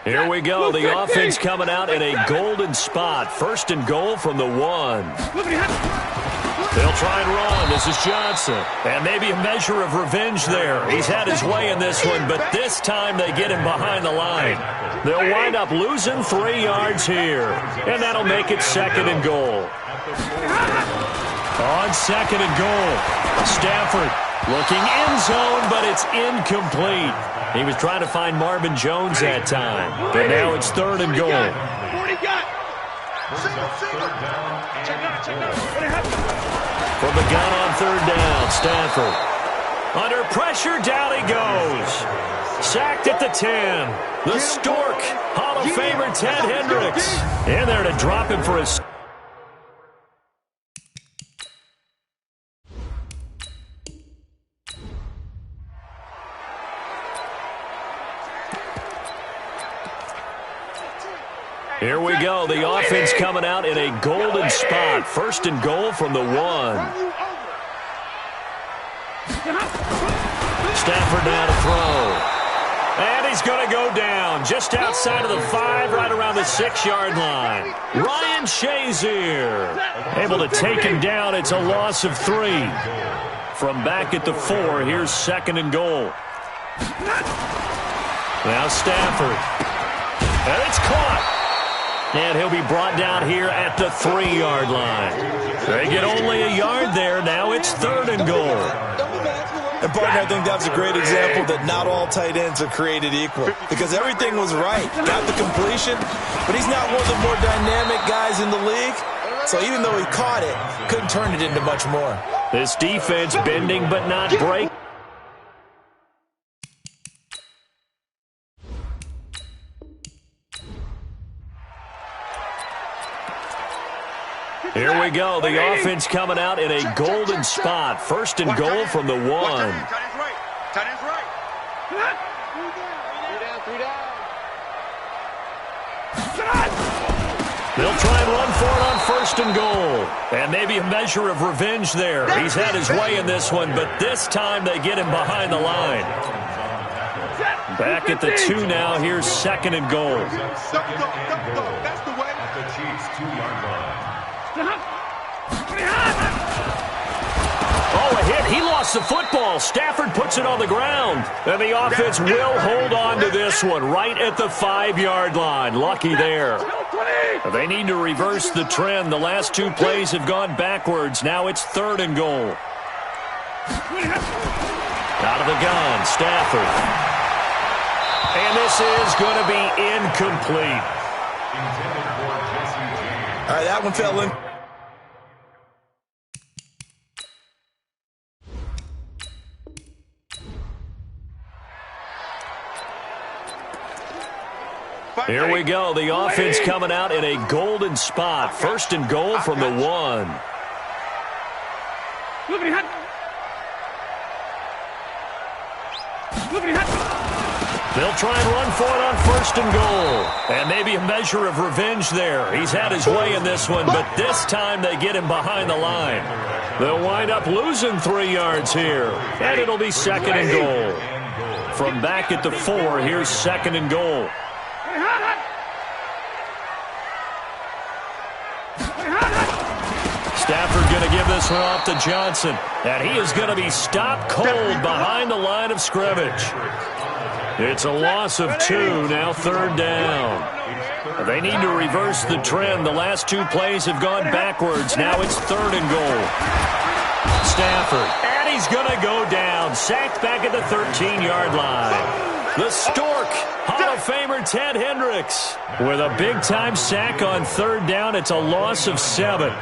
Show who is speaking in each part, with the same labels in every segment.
Speaker 1: Here we go. The offense coming out in a golden spot. 1st and goal from the 1. They'll try and run. This is Johnson. And maybe a measure of revenge there. He's had his way in this one, but this time they get him behind the line. They'll wind up losing 3 yards here. And that'll make it 2nd and goal. On 2nd and goal, Stafford looking end zone, but it's incomplete. He was trying to find Marvin Jones that time. But now it's 3rd and goal. From the gun on 3rd down, Stafford. Under pressure, down he goes. Sacked at the 10. The Stork, Hall of Famer Ted Hendricks. In there to drop him for his... Here we go. The offense coming out in a golden spot. 1st and goal from the 1. Stafford now to throw. And he's going to go down just outside of the 5, right around the 6-yard line. Ryan Shazier able to take him down. It's a loss of 3. From back at the 4, here's 2nd and goal. Now Stafford. And it's caught. And he'll be brought down here at the 3-yard line. They get only a yard there. Now it's 3rd and goal.
Speaker 2: And, partner, I think that's a great example that not all tight ends are created equal. Because everything was right. Got the completion, but he's not one of the more dynamic guys in the league. So even though he caught it, couldn't turn it into much more.
Speaker 1: This defense bending but not breaking. Here we go. The offense coming out in a golden spot. 1st and goal from the 1. They'll try and run for it on 1st and goal. And maybe a measure of revenge there. He's had his way in this one, but this time they get him behind the line. Back at the 2 now. Here's 2nd and goal.
Speaker 3: That's the way. At the Chiefs' 2-yard line.
Speaker 1: Oh, a hit. He lost the football. Stafford puts it on the ground. And the offense will hold on to this one right at the 5-yard line. Lucky there. They need to reverse the trend. The last 2 plays have gone backwards. Now it's 3rd and goal. Out of the gun, Stafford. And this is going to be incomplete.
Speaker 2: All right, that one fell in.
Speaker 1: Here we go. The offense coming out in a golden spot. 1st and goal from the 1. They'll try and run for it on 1st and goal. And maybe a measure of revenge there. He's had his way in this one, but this time they get him behind the line. They'll wind up losing 3 yards here. And it'll be 2nd and goal. From back at the 4, here's 2nd and goal. Stafford going to give this one off to Johnson. And he is going to be stopped cold behind the line of scrimmage. It's a loss of 2, now 3rd down. They need to reverse the trend. The last 2 plays have gone backwards. Now it's 3rd and goal. Stafford, and he's going to go down. Sacked back at the 13-yard line. The Stork, Hall of Famer Ted Hendricks. With a big-time sack on 3rd down, it's a loss of 7.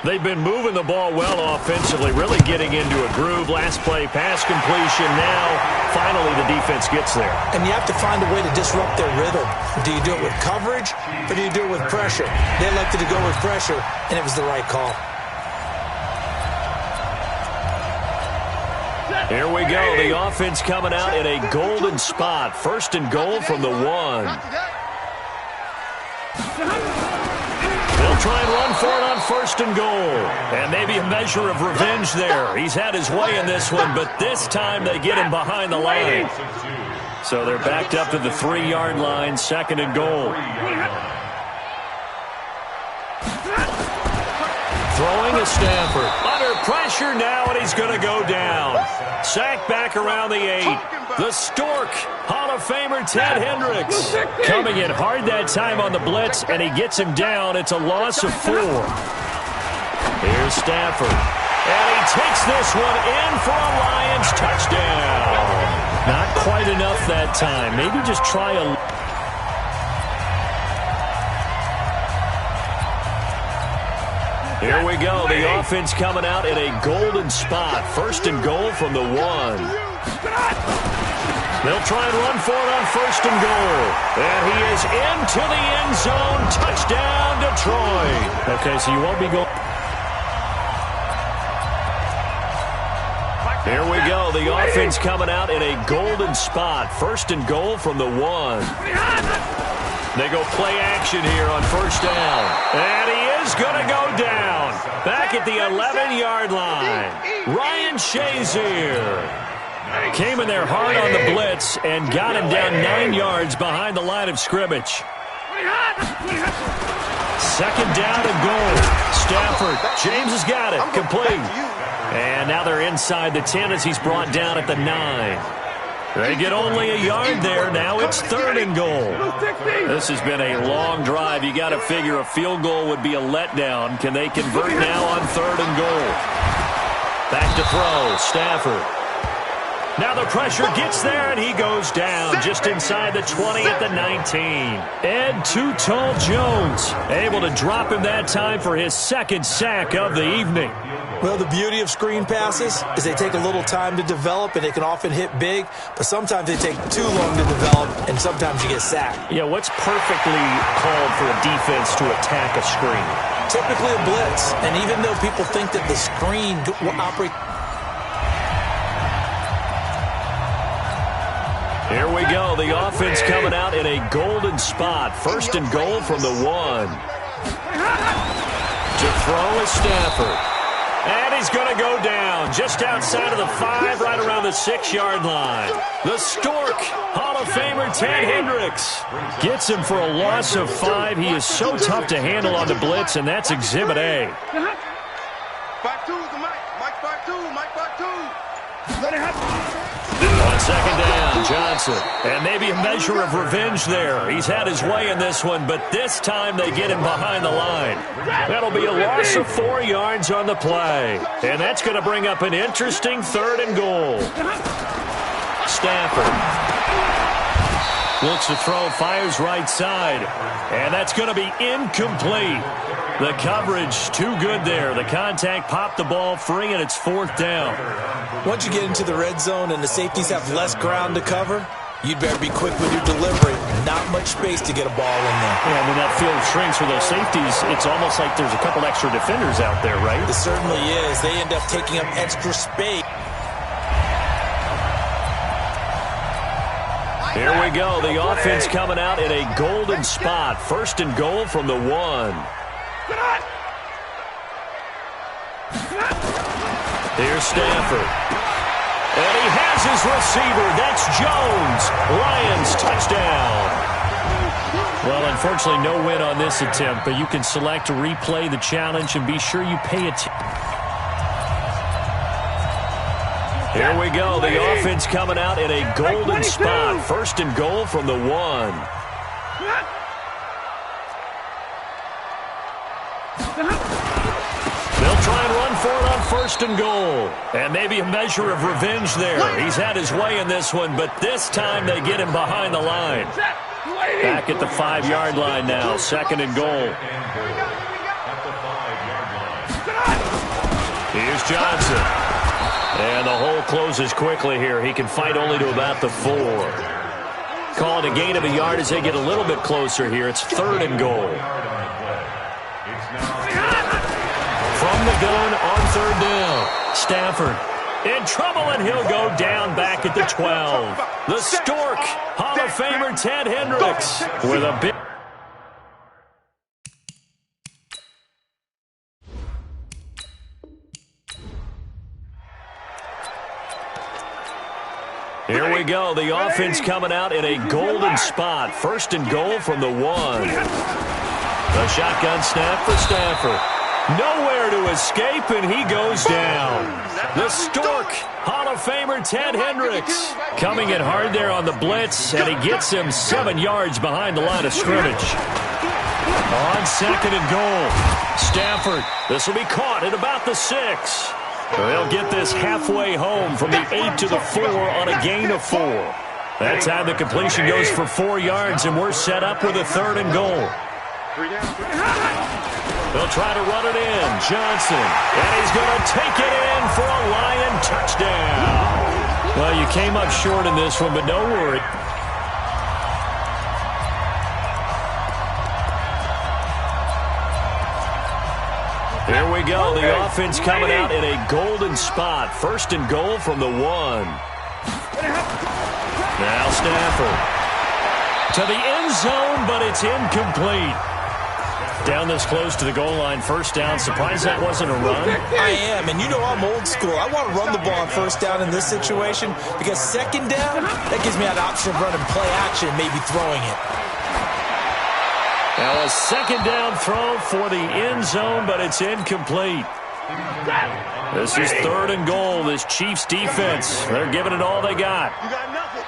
Speaker 1: They've been moving the ball well offensively, really getting into a groove. Last play, pass completion. Now, finally, the defense gets there.
Speaker 2: And you have to find a way to disrupt their rhythm. Do you do it with coverage, or do you do it with pressure? They elected to go with pressure, and it was the right call.
Speaker 1: Here we go. The offense coming out in a golden spot. 1st and goal from the 1. They'll try and run for it on 1st and goal. And maybe a measure of revenge there. He's had his way in this one, but this time they get him behind the line. So they're backed up to the 3-yard line, second and goal. Throwing is Stafford. Under pressure now, and he's going to go down. Sacked back around the 8. The Stork, Hall of Famer Ted Hendricks. Coming in hard that time on the blitz, and he gets him down. It's a loss of 4. Here's Stafford. And he takes this one in for a Lions touchdown. Not quite enough that time. Maybe just try a... Here we go. The offense coming out in a golden spot. First and goal from the 1. They'll try and run for it on first and goal. And he is into the end zone. Touchdown, Detroit. Okay, so you won't be going... Here we go. The offense coming out in a golden spot. First and goal from the 1. They go play action here on first down. And he is going to go down. Back at the 11-yard line. Ryan Shazier came in there hard on the blitz and got him down 9 yards behind the line of scrimmage. Second down and goal. Stafford. James has got it. Complete. And now they're inside the 10 as he's brought down at the 9. They get only a yard there. Now it's third and goal. This has been a long drive. You got to figure a field goal would be a letdown. Can they convert now on third and goal? Back to throw. Stafford. Now the pressure gets there, and he goes down just inside the 20 at the 19. Ed Too Tall Jones able to drop him that time for his second sack of the evening.
Speaker 2: Well, the beauty of screen passes is they take a little time to develop, and they can often hit big, but sometimes they take too long to develop, and sometimes you get sacked.
Speaker 1: Yeah, what's perfectly called for a defense to attack a screen?
Speaker 2: Typically a blitz, and even though people think that the screen will operate...
Speaker 1: Here we go. The offense coming out in a golden spot. First and goal from the 1. To throw is Stafford. And he's going to go down just outside of the 5, right around the 6-yard line. The Stork, Hall of Famer Ted Hendricks, gets him for a loss of 5. He is so tough to handle on the blitz, and that's Exhibit A.
Speaker 3: 5-2 is the Mike. Mike 5-2. Mike 5-2. Let it happen.
Speaker 1: On second down, Johnson. And maybe a measure of revenge there. He's had his way in this one, but this time they get him behind the line. That'll be a loss of 4 yards on the play. And that's going to bring up an interesting third and goal. Stafford looks to throw, fires right side. And that's going to be incomplete. The coverage too good there. The contact popped the ball free, and it's fourth down.
Speaker 2: Once you get into the red zone and the safeties have less ground to cover, you'd better be quick with your delivery. Not much space to get a ball in there.
Speaker 1: Yeah, when that field shrinks for those safeties, it's almost like there's a couple extra defenders out there, right?
Speaker 2: It certainly is. They end up taking up extra space.
Speaker 1: Here we go. The offense coming out in a golden spot. First and goal from the 1. Here's Stafford. And he has his receiver. That's Jones. Lions touchdown. Well, unfortunately, no win on this attempt, but you can select to replay the challenge and be sure you pay attention. Here we go. The offense coming out in a golden spot. First and goal from the 1. They'll try and run for it on first and goal. And maybe a measure of revenge there. He's had his way in this one, but this time they get him behind the line. Back at the 5-yard line now. Second and goal. Here's Johnson. And the hole closes quickly here. He can fight only to about the 4. Call it a gain of a yard as they get a little bit closer here. It's third and goal. From the gun on third down. Stafford in trouble, and he'll go down back at the 12. The Stork, Hall of Famer Ted Hendricks with a big... Here we go. The offense coming out in a golden spot. First and goal from the 1. A shotgun snap for Stafford. Nowhere to escape, and he goes down. The Stork, Hall of Famer Ted Hendricks, coming in hard there on the blitz, and he gets him 7 yards behind the line of scrimmage. On second and goal, Stafford. This will be caught at about the 6. They'll get this halfway home from the 8 to the 4 on a gain of 4. That time the completion goes for 4 yards, and we're set up with a third and goal. They'll try to run it in. Johnson. And he's going to take it in for a Lion touchdown. Well, you came up short in this one, but no worry. Here we go. The offense coming out in a golden spot. First and goal from the 1. Now Stafford. To the end zone, but it's incomplete. Down this close to the goal line, first down. Surprised that wasn't a run?
Speaker 2: I am, and you know I'm old school. I want to run the ball on first down in this situation because second down, that gives me an option of running play action, maybe throwing it.
Speaker 1: Now a second down throw for the end zone, but it's incomplete. This is third and goal, this Chiefs defense. They're giving it all they got.
Speaker 3: You got nothing.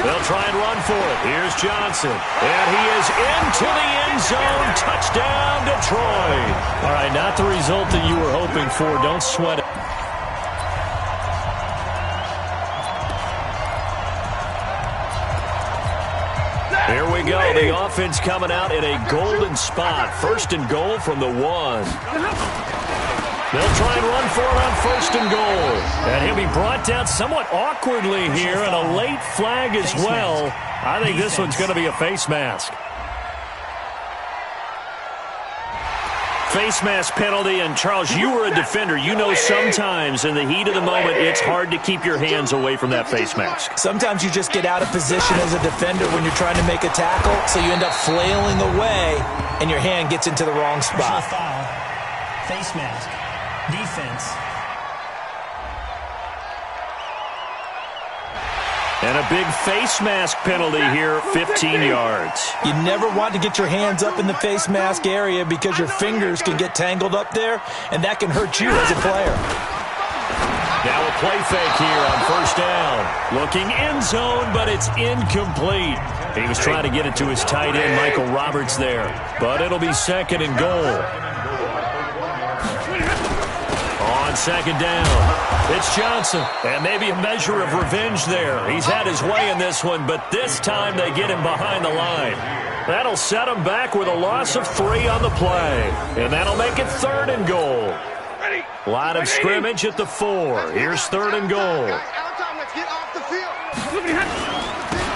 Speaker 1: They'll try and run for it. Here's Johnson. And he is into the end zone. Touchdown, Detroit. All right, not the result that you were hoping for. Don't sweat it. Here we go. The offense coming out in a golden spot. First and goal from the 1. They'll try and run for it on first and goal. And he'll be brought down somewhat awkwardly here, and a late flag as well. I think this one's going to be a face mask. Face mask penalty, and Charles, you were a defender. You know sometimes in the heat of the moment, it's hard to keep your hands away from that face mask.
Speaker 2: Sometimes you just get out of position as a defender when you're trying to make a tackle, so you end up flailing away, and your hand gets into the wrong spot.
Speaker 4: Foul. Face mask. Defense.
Speaker 1: And a big face mask penalty here, 15 yards.
Speaker 2: You never want to get your hands up in the face mask area because your fingers can get tangled up there, and that can hurt you as a player.
Speaker 1: Now a play fake here on first down. Looking end zone, but it's incomplete. He was trying to get it to his tight end, Michael Roberts, there. But it'll be second and goal. On second down, it's Johnson, and maybe a measure of revenge there. He's had his way in this one, but this time they get him behind the line. That'll set him back with a loss of 3 on the play, and that'll make it third and goal. Line of scrimmage at the 4. Here's third and goal.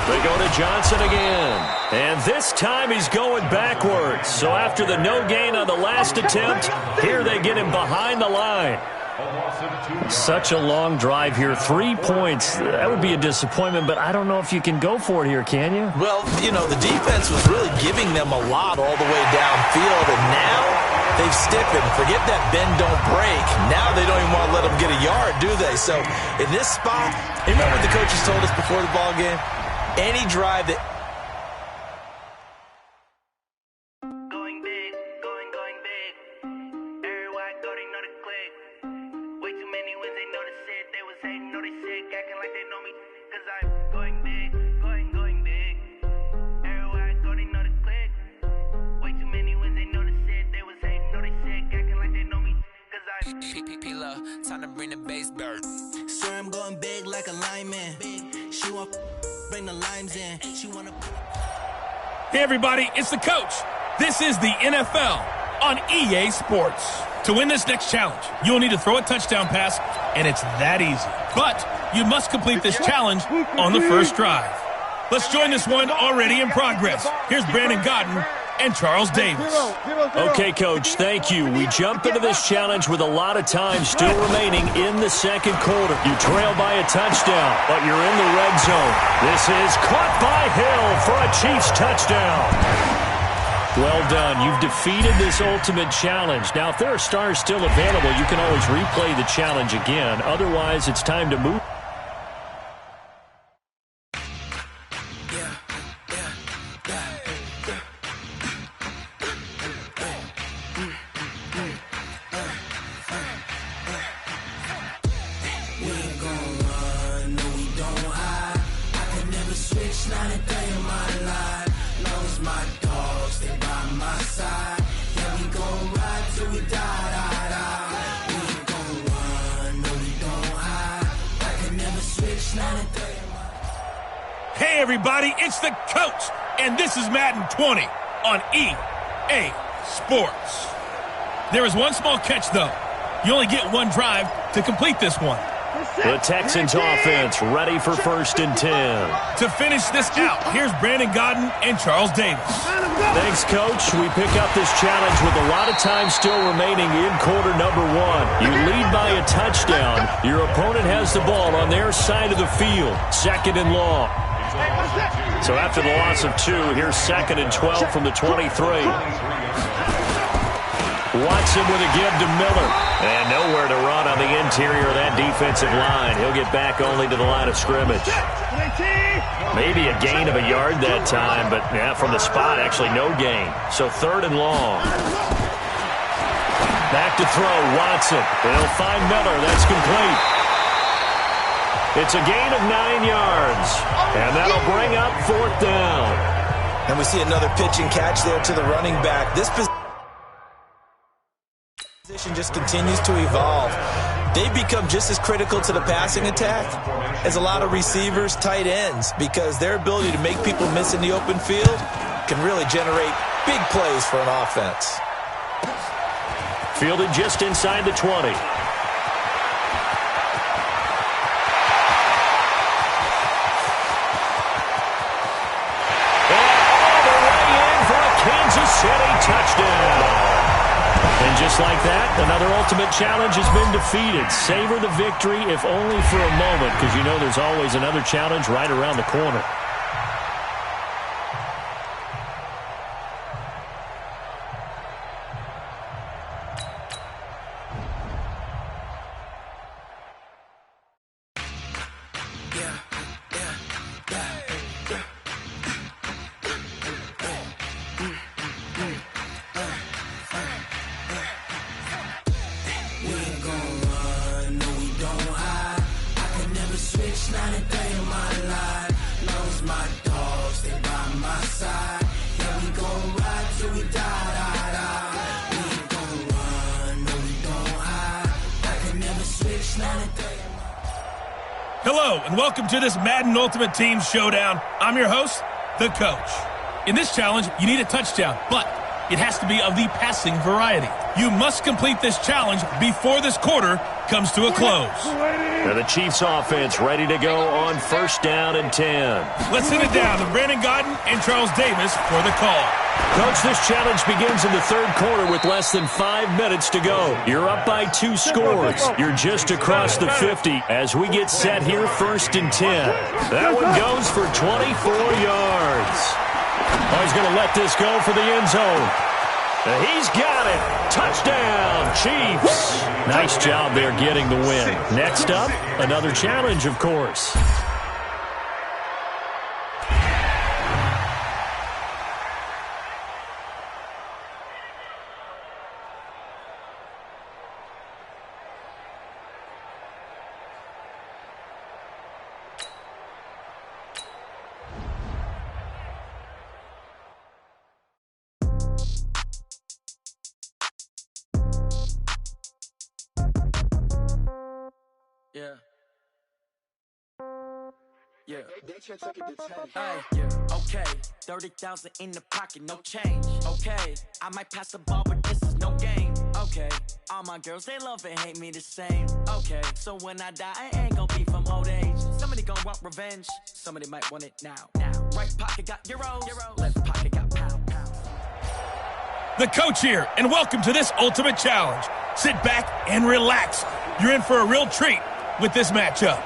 Speaker 1: They go to Johnson again, and this time he's going backwards. So after the no gain on the last attempt, here they get him behind the line. Such a long drive here. 3 points. That would be a disappointment, but I don't know if you can go for it here, can you?
Speaker 2: Well, you know, the defense was really giving them a lot all the way downfield, and now they've stiffened. Forget that bend, don't break. Now they don't even want to let them get a yard, do they? So in this spot, remember what the coaches told us before the ball game? Any drive that...
Speaker 5: Going big, going big. Everywhere I go, they know the click. Way too many wins, they know the shit. They was hating, know they sick, acting like they know me. Cause I'm going big, going big. Everywhere I go, they know the click. Way too many wins, they know the shit. They was hating, know they sick, acting like they know me. Cause I'm
Speaker 6: P-P-P-Love, time to bring the bass bird.
Speaker 7: Swear I'm going big like a lineman. She want bring the limes in. She wanna.
Speaker 8: Hey everybody, it's the coach. This is the NFL on EA Sports. To win this next challenge, you'll need to throw a touchdown pass, and it's that easy. But you must complete this challenge on the first drive. Let's join this one already in progress. Here's Brandon Godden and Charles Davis.
Speaker 1: Okay, Coach, thank you. We jump into this challenge with a lot of time still remaining in the second quarter. You trail by a touchdown, but you're in the red zone. This is caught by Hill for a Chiefs touchdown. Well done. You've defeated this ultimate challenge. Now, if there are stars still available, you can always replay the challenge again. Otherwise, it's time to move.
Speaker 8: Hey, everybody, it's the coach, and this is Madden 20 on EA Sports. There is one small catch, though. You only get one drive to complete this one.
Speaker 1: The Texans offense ready for 1st and 10.
Speaker 8: To finish this out, here's Brandon Gaudin and Charles Davis.
Speaker 1: Thanks, Coach. We pick up this challenge with a lot of time still remaining in quarter number 1. You lead by a touchdown. Your opponent has the ball on their side of the field. 2nd and long. So after the loss of 2, here's 2nd and 12 from the 23. Watson with a give to Miller. And nowhere to run on the interior of that defensive line. He'll get back only to the line of scrimmage. Maybe a gain of a yard that time, but from the spot, actually no gain. So 3rd and long. Back to throw, Watson. They'll find Miller. That's complete. It's a gain of 9 yards. And that'll bring up 4th down.
Speaker 2: And we see another pitch and catch there to the running back. This position just continues to evolve. They become just as critical to the passing attack as a lot of receivers, tight ends, because their ability to make people miss in the open field can really generate big plays for an offense.
Speaker 1: Fielded just inside the 20. All the way in for a Kansas City touchdown. And just like that, another ultimate challenge has been defeated. Savor the victory, if only for a moment, because you know there's always another challenge right around the corner.
Speaker 8: Hello, and welcome to this Madden Ultimate Team Showdown. I'm your host, the Coach. In this challenge, you need a touchdown, but it has to be of the passing variety. You must complete this challenge before this quarter comes to a close.
Speaker 1: Now the Chiefs offense ready to go on 1st down and 10.
Speaker 8: Let's send it down to Brandon Gaudin and Charles Davis for the call.
Speaker 1: Coach, this challenge begins in the 3rd quarter with less than 5 minutes to go. You're up by 2 scores. You're just across the 50 as we get set here 1st and 10. That one goes for 24 yards. Oh, he's going to let this go for the end zone. He's got it. Touchdown, Chiefs. Nice job there getting the win. Next up, another challenge, of course.
Speaker 7: Okay, 30,000 in the pocket, no change. Okay, I might pass the ball, but this is no game. Okay, all my girls, they love and hate me the same. Okay, so when I die, I ain't gonna be from old age. Somebody gonna want revenge, somebody might want it now. Right pocket got euros, left pocket got pound.
Speaker 8: The Coach here, and welcome to this Ultimate Challenge. Sit back and relax. You're in for a real treat with this matchup.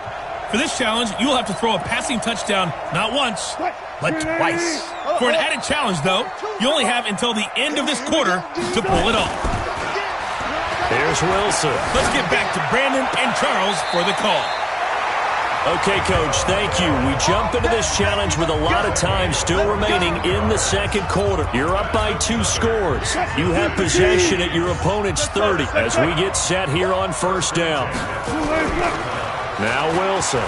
Speaker 8: For this challenge, you'll have to throw a passing touchdown not once, but twice. For an added challenge, though, you only have until the end of this quarter to pull it off.
Speaker 1: Here's Wilson.
Speaker 8: Let's get back to Brandon and Charles for the call.
Speaker 1: Okay, Coach, thank you. We jump into this challenge with a lot of time still remaining in the 2nd quarter. You're up by 2 scores. You have possession at your opponent's 30 as we get set here on 1st down. Now Wilson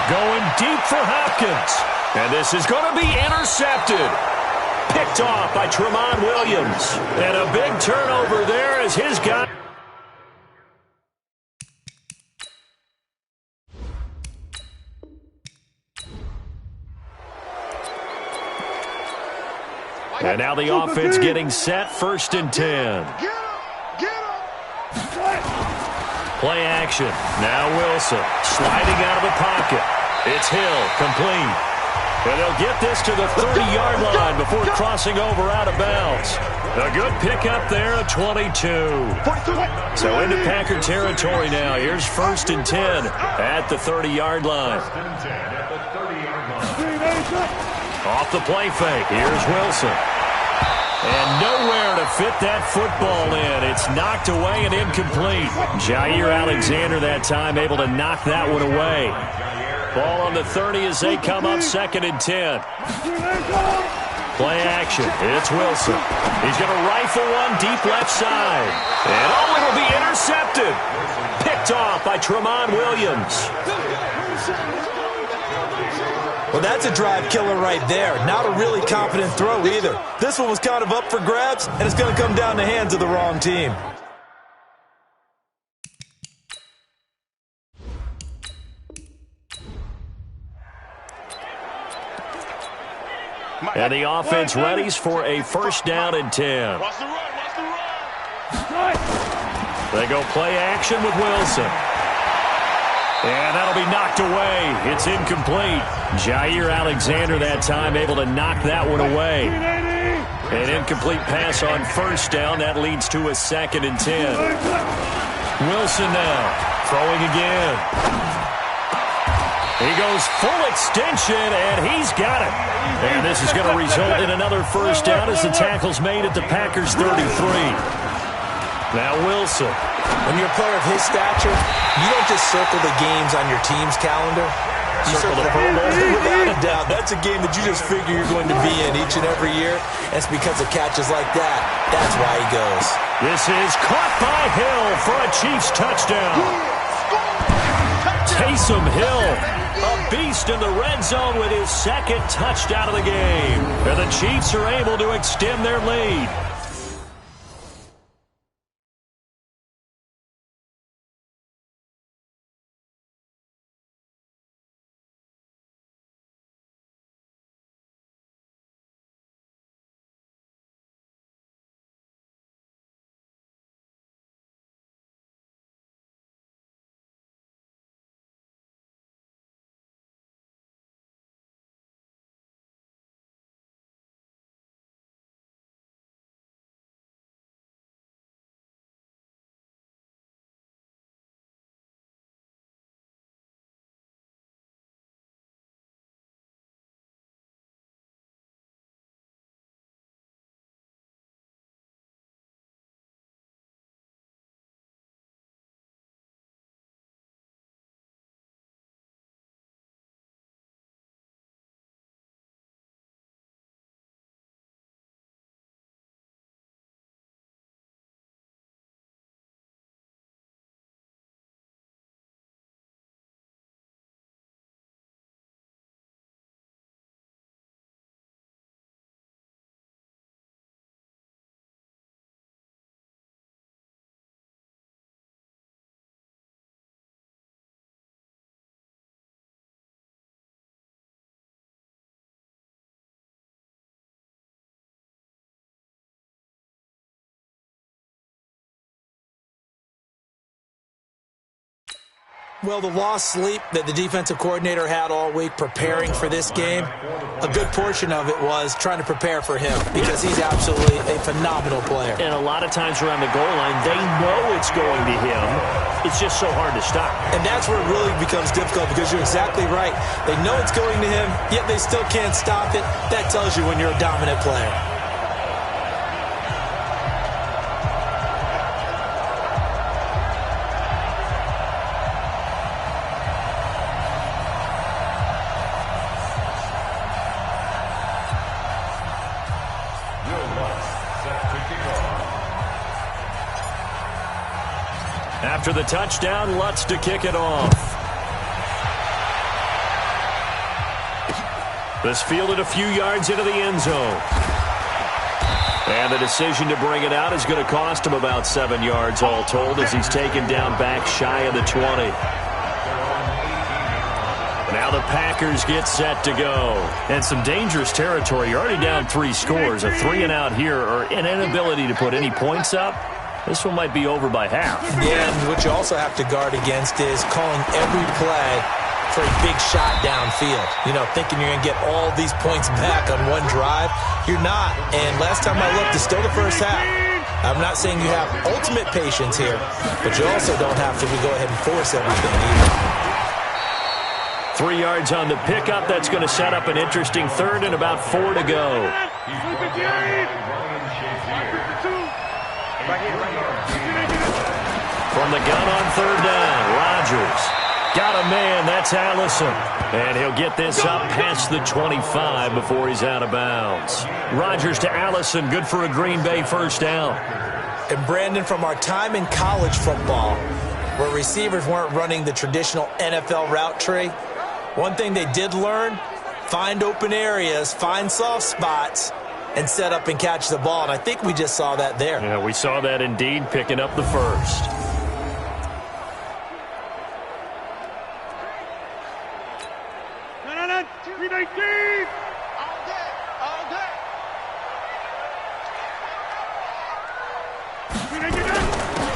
Speaker 1: going deep for Hopkins. And this is going to be intercepted. Picked off by Tramon Williams. And a big turnover there as his guy. And now the offense getting set, 1st and 10. Play action. Now Wilson sliding out of the pocket. It's Hill, complete. And they'll get this to the 30-yard line before crossing over out of bounds. A good pickup there at 22. So into Packer territory now. Here's 1st and 10 at the 30-yard line. Off the play fake. Here's Wilson. And nowhere to fit that football in. It's knocked away and incomplete. Jair Alexander that time able to knock that one away. Ball on the 30 as they come up 2nd and 10. Play action. It's Wilson. He's going to rifle one deep left side. And oh, it'll be intercepted. Picked off by Tramon Williams.
Speaker 2: Well, that's a drive killer right there. Not a really confident throw either. This one was kind of up for grabs, and it's going to come down the hands of the wrong team.
Speaker 1: And the offense readies for a 1st down and 10. They go play action with Wilson. And that'll be knocked away. It's incomplete. Jair Alexander that time able to knock that one away. An incomplete pass on 1st down. That leads to a 2nd and 10. Wilson now throwing again. He goes full extension, and he's got it. And this is going to result in another 1st down as the tackle's made at the Packers' 33. Now Wilson.
Speaker 2: When you're a player of his stature, you don't just circle the games on your team's calendar. You circle the Pro Bowl. Without a doubt, that's a game that you just figure you're going to be in each and every year. And it's because of catches like that. That's why he goes.
Speaker 1: This is caught by Hill for a Chiefs touchdown. Taysom Hill, a beast in the red zone with his 2nd touchdown of the game. And the Chiefs are able to extend their lead.
Speaker 2: Well, the lost sleep that the defensive coordinator had all week preparing for this game, a good portion of it was trying to prepare for him because he's absolutely a phenomenal player.
Speaker 1: And a lot of times around the goal line, they know it's going to him. It's just so hard to stop.
Speaker 2: And that's where it really becomes difficult because you're exactly right. They know it's going to him, yet they still can't stop it. That tells you when you're a dominant player.
Speaker 1: After the touchdown, Lutz to kick it off. This fielded a few yards into the end zone. And the decision to bring it out is going to cost him about 7 yards all told as he's taken down back shy of the 20. Now the Packers get set to go. And some dangerous territory. You're already down 3 scores. A 3-and-out here or an inability to put any points up. This one might be over by half.
Speaker 2: Yeah, and what you also have to guard against is calling every play for a big shot downfield. You know, thinking you're going to get all these points back on one drive. You're not. And last time I looked, it's still the first half. I'm not saying you have ultimate patience here, but you also don't have to go ahead and force everything either.
Speaker 1: 3 yards on the pickup. That's going to set up an interesting third and about 4 to go. From the gun on third down, Rodgers. Got a man, that's Allison. And he'll get this up past the 25 before he's out of bounds. Rodgers to Allison, good for a Green Bay first down.
Speaker 2: And Brandon, from our time in college football, where receivers weren't running the traditional NFL route tree, one thing they did learn, find open areas, find soft spots, and set up and catch the ball. And I think we just saw that there.
Speaker 1: Yeah, we saw that indeed, picking up the first.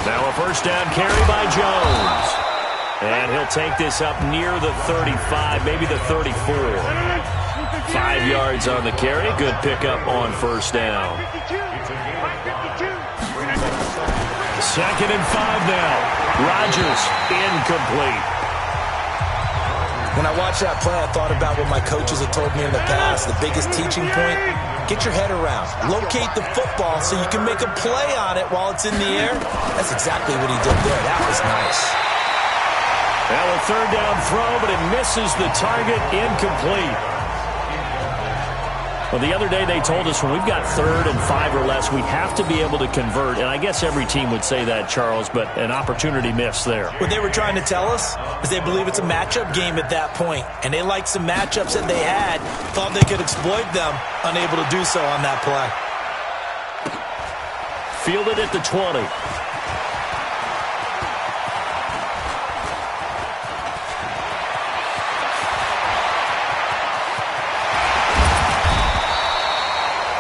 Speaker 1: Now a first down carry by Jones. And he'll take this up near the 35, maybe the 34. 5 yards on the carry. Good pickup on first down. 2nd and 5 now. Rodgers incomplete.
Speaker 2: When I watched that play, I thought about what my coaches had told me in the past. The biggest teaching point, get your head around. Locate the football so you can make a play on it while it's in the air. That's exactly what he did there. That was nice.
Speaker 1: Now a third down throw, but it misses the target, incomplete. Well, the other day they told us when we've got 3rd and 5 or less, we have to be able to convert. And I guess every team would say that, Charles, but an opportunity missed there.
Speaker 2: What they were trying to tell us is they believe it's a matchup game at that point. And they liked some matchups that they had, thought they could exploit them, unable to do so on that play.
Speaker 1: Fielded at the 20.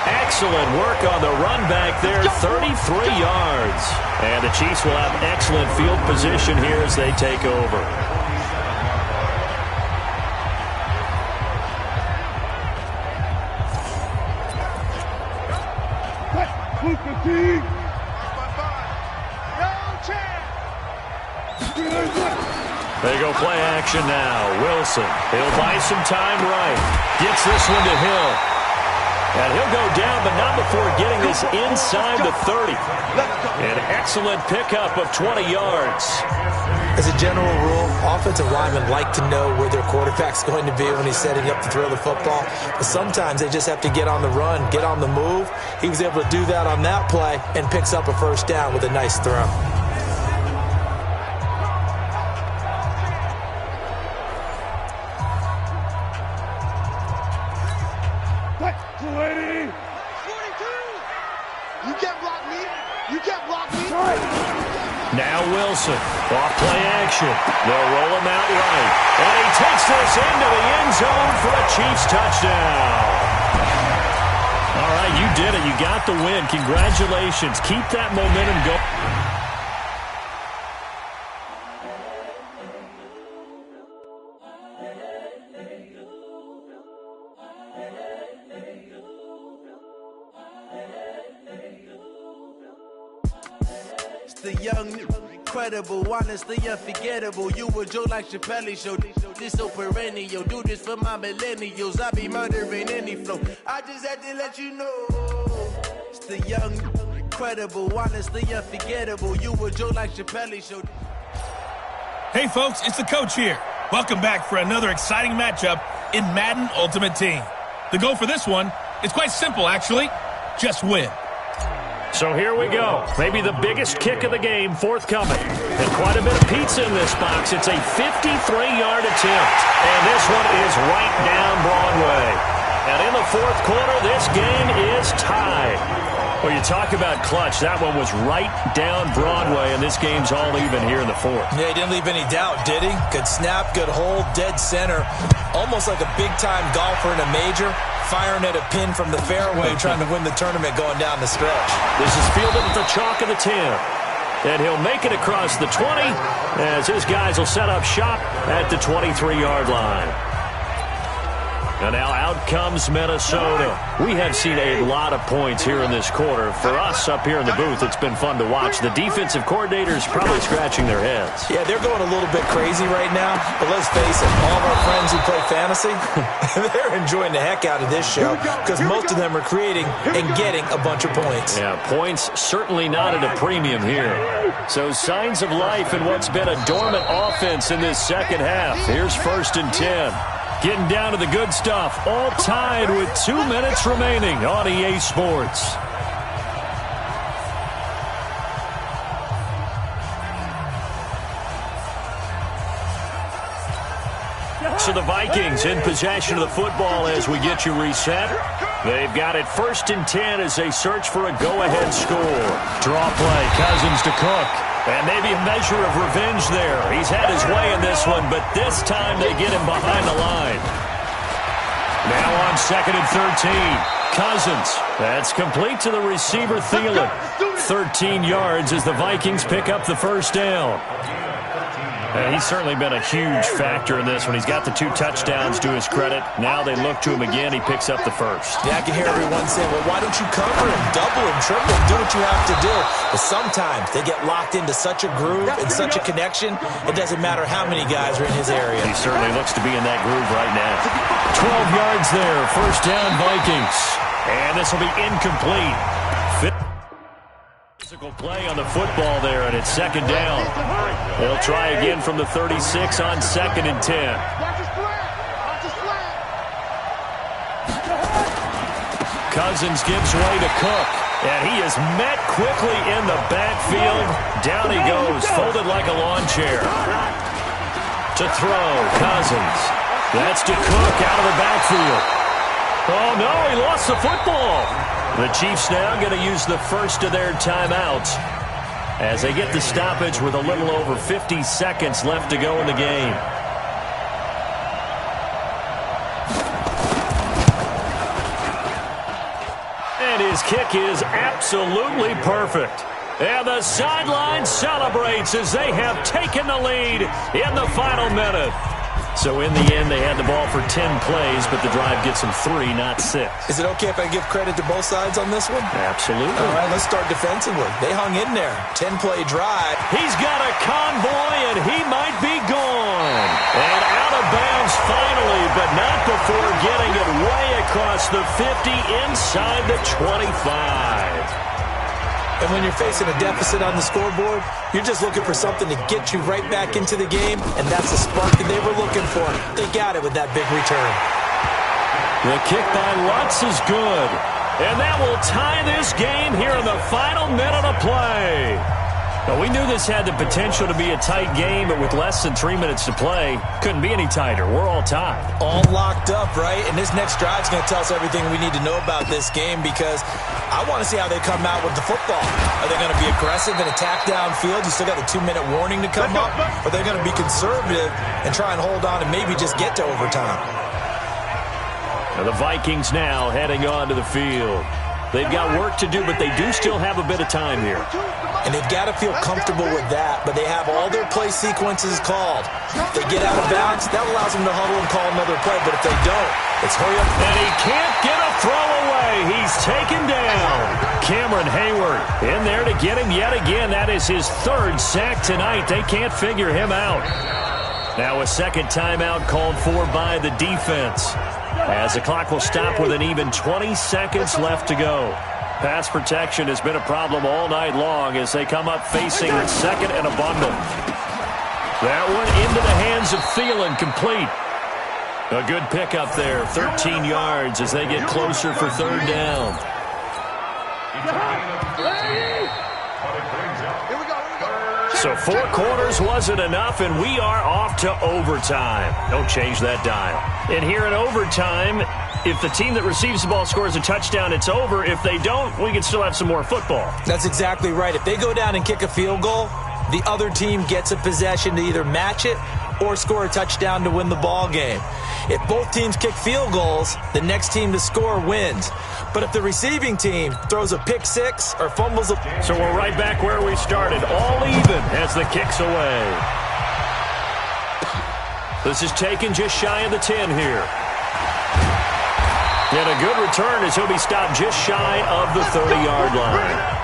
Speaker 1: Excellent work on the run back there, 33 yards. And the Chiefs will have excellent field position here as they take over. They go play action now. Wilson, he'll buy some time right. Gets this one to Hill. And he'll go down, but not before getting this inside the 30. An excellent pickup of 20 yards.
Speaker 2: As a general rule, offensive linemen like to know where their quarterback's going to be when he's setting up to throw the football. But sometimes they just have to get on the run, get on the move. He was able to do that on that play and picks up a first down with a nice throw.
Speaker 1: Now Wilson, off play action. They'll roll him out right. And he takes this into the end zone for a Chiefs touchdown. All right, you did it. You got the win. Congratulations. Keep that momentum going.
Speaker 9: The young, incredible, honestly unforgettable. You a Joe like Chappelle show. This so perennial. Do this for my millennials. I be murdering any flow. I just had to let you know. It's the young, incredible, honestly unforgettable. You a Joe like Chappelle show.
Speaker 8: Hey folks, it's the coach here. Welcome back for another exciting matchup in Madden Ultimate Team. The goal for this one is quite simple, actually. Just win.
Speaker 1: So here we go. Maybe the biggest kick of the game forthcoming. And quite a bit of pizza in this box. It's a 53-yard attempt. And this one is right down Broadway. And in the fourth quarter, this game is tied. Well, you talk about clutch. That one was right down Broadway, and this game's all even here in the fourth.
Speaker 2: Yeah, he didn't leave any doubt, did he? Good snap, good hold, dead center. Almost like a big-time golfer in a major, firing at a pin from the fairway, trying to win the tournament going down the stretch.
Speaker 1: This is fielded at the chalk of the 10. And he'll make it across the 20 as his guys will set up shop at the 23-yard line. And now out comes Minnesota. We have seen a lot of points here in this quarter. For us up here in the booth, it's been fun to watch. The defensive coordinators probably scratching their heads.
Speaker 2: Yeah, they're going a little bit crazy right now. But let's face it, all of our friends who play fantasy, they're enjoying the heck out of this show because most of them are creating and getting a bunch of points.
Speaker 1: Yeah, points certainly not at a premium here. So signs of life in what's been a dormant offense in this second half. Here's 1st and 10. Getting down to the good stuff, all tied with 2 minutes remaining on EA Sports. So the Vikings in possession of the football as we get you reset. They've got it 1st and 10 as they search for a go-ahead score. Draw play, Cousins to Cook. And maybe a measure of revenge there. He's had his way in this one, but this time they get him behind the line. Now on 2nd and 13. Cousins. That's complete to the receiver, Thielen. 13 yards as the Vikings pick up the 1st down. He's certainly been a huge factor in this one. He's got the 2 touchdowns to his credit. Now they look to him again. He picks up the 1st.
Speaker 2: Yeah, I can hear everyone saying, well, why don't you cover him, double him, triple him, do what you have to do. But sometimes they get locked into such a groove and such a connection, it doesn't matter how many guys are in his area.
Speaker 1: He certainly looks to be in that groove right now. 12 yards there, 1st down Vikings. And this will be incomplete. Physical play on the football there, and it's 2nd down. They'll try again from the 36 on 2nd and 10. Cousins gives way to Cook, and he is met quickly in the backfield. Down he goes, folded like a lawn chair. To throw, Cousins. That's to Cook out of the backfield. Oh, no, he lost the football. The Chiefs now going to use the 1st of their timeouts as they get the stoppage with a little over 50 seconds left to go in the game. And his kick is absolutely perfect. And the sideline celebrates as they have taken the lead in the final minute. So in the end, they had the ball for 10 plays, but the drive gets them 3, not 6.
Speaker 2: Is it okay if I give credit to both sides on this one?
Speaker 1: Absolutely.
Speaker 2: All right, let's start defensively. They hung in there. 10-play drive.
Speaker 1: He's got a convoy, and he might be gone. And out of bounds finally, but not before getting it way across the 50 inside the 25.
Speaker 2: And when you're facing a deficit on the scoreboard, you're just looking for something to get you right back into the game, and that's the spark that they were looking for. They got it with that big return.
Speaker 1: The kick by Lutz is good, and that will tie this game here in the final minute of play. Well, we knew this had the potential to be a tight game, but with less than 3 minutes to play, couldn't be any tighter. We're all tied.
Speaker 2: All locked up, right? And this next drive is going to tell us everything we need to know about this game because I want to see how they come out with the football. Are they going to be aggressive and attack downfield? You still got the 2-minute warning to come up? Or are they going to be conservative and try and hold on and maybe just get to overtime?
Speaker 1: Now the Vikings now heading on to the field. They've got work to do, but they do still have a bit of time here.
Speaker 2: And they've got to feel comfortable with that, but they have all their play sequences called. If they get out of bounds, that allows them to huddle and call another play, but if they don't, it's hurry up.
Speaker 1: And he can't get a throw away. He's taken down. Cameron Hayward in there to get him yet again. That is his 3rd sack tonight. They can't figure him out. Now a 2nd timeout called for by the defense, as the clock will stop with an even 20 seconds left to go. Pass protection has been a problem all night long as they come up facing 2nd and a bundle. That one into the hands of Thielen, complete. A good pickup there, 13 yards as they get closer for 3rd down. So 4 quarters wasn't enough, and we are off to overtime. Don't change that dial. And here in overtime, If the team that receives the ball scores a touchdown, it's over. If they don't, we can still have some more football.
Speaker 2: That's exactly right. If they go down and kick a field goal, the other team gets a possession to either match it or score a touchdown to win the ball game. If both teams kick field goals, the next team to score wins. But if the receiving team throws a pick six or fumbles a...
Speaker 1: So we're right back where we started, all even as the kick's away. This is taken just shy of the 10 here. And a good return as he'll be stopped just shy of the 30-yard line.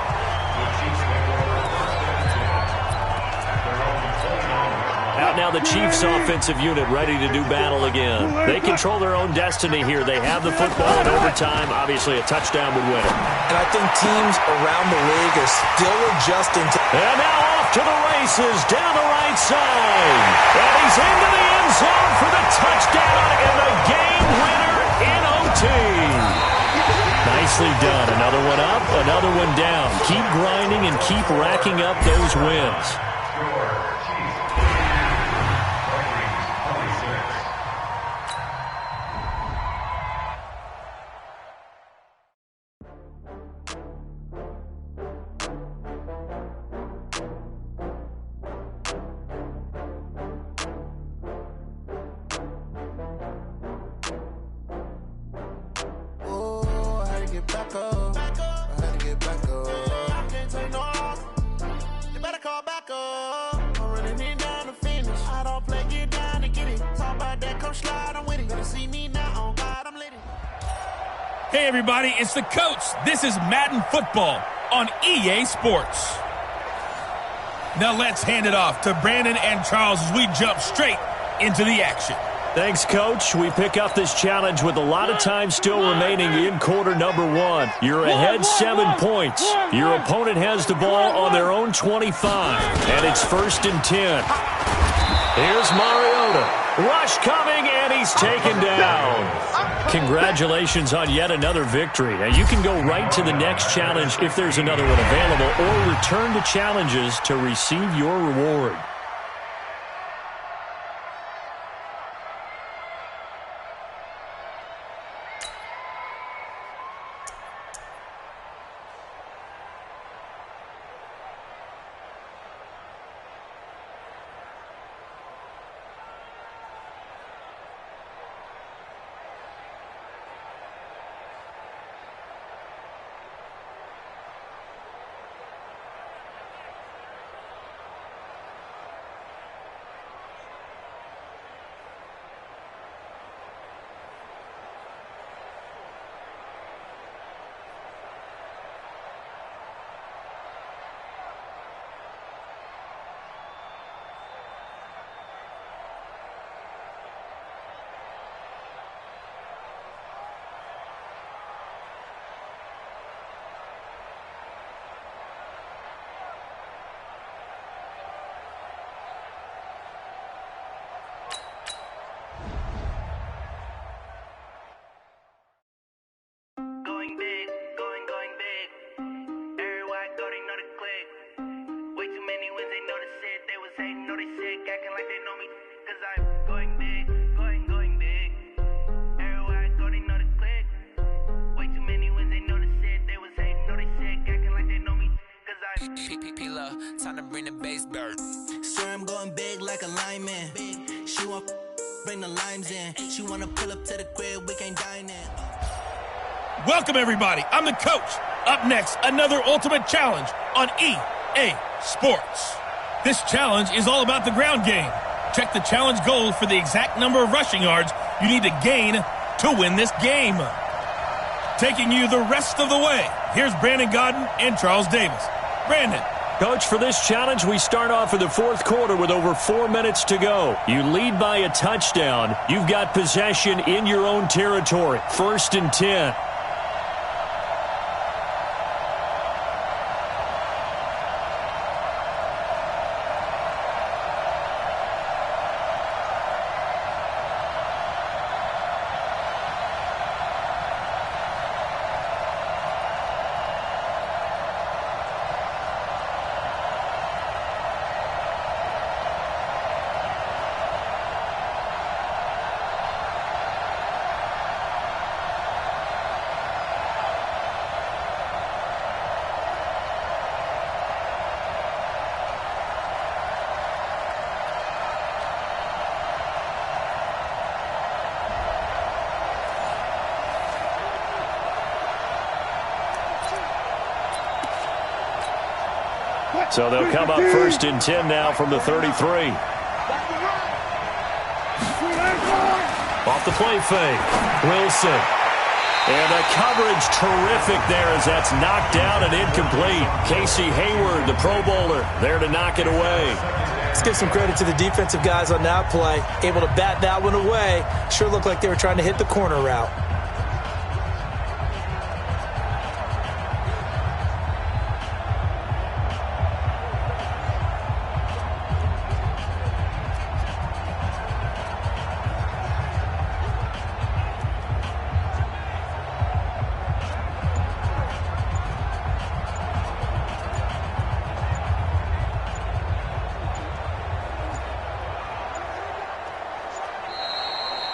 Speaker 1: Out now the Chiefs offensive unit ready to do battle again. They control their own destiny here. They have the football in overtime. Obviously, a touchdown would win it.
Speaker 2: And I think teams around the league are still adjusting to...
Speaker 1: And now off to the races down the right side. And he's into the end zone for the touchdown and the game winner in OT. Nicely done. Another one up, another one down. Keep grinding and keep racking up those wins.
Speaker 8: Hey everybody, it's the coach. This is Madden Football on EA Sports. Now let's hand it off to Brandon and Charles as we jump straight into the action.
Speaker 1: Thanks, Coach. We pick up this challenge with a lot of time still remaining in quarter number 1. You're ahead 7 points. Your opponent has the ball on their own 25, and it's 1st and 10. Here's Mariota. Rush coming, and he's taken down. Congratulations on yet another victory. Now, you can go right to the next challenge if there's another one available, or return to challenges to receive your reward.
Speaker 6: Time to bring the base bird.
Speaker 7: Sir, I'm going big like a lineman. She want bring the limes in. She wanna pull up to the crib, we can't dine in.
Speaker 8: Welcome everybody, I'm the coach. Up next, another ultimate challenge on EA Sports. This challenge is all about the ground game. Check the challenge goal for the exact number of rushing yards you need to gain to win this game. Taking you the rest of the way, here's Brandon Godden and Charles Davis. Brandon.
Speaker 1: Coach, for this challenge, we start off in the 4th quarter with over 4 minutes to go. You lead by a touchdown. You've got possession in your own territory. 1st and 10. So they'll come up 1st and 10 now from the 33. Off the play fake. Wilson. And the coverage terrific there as that's knocked down and incomplete. Casey Hayward, the Pro Bowler, there to knock it away.
Speaker 2: Let's give some credit to the defensive guys on that play. Able to bat that one away. Sure looked like they were trying to hit the corner route.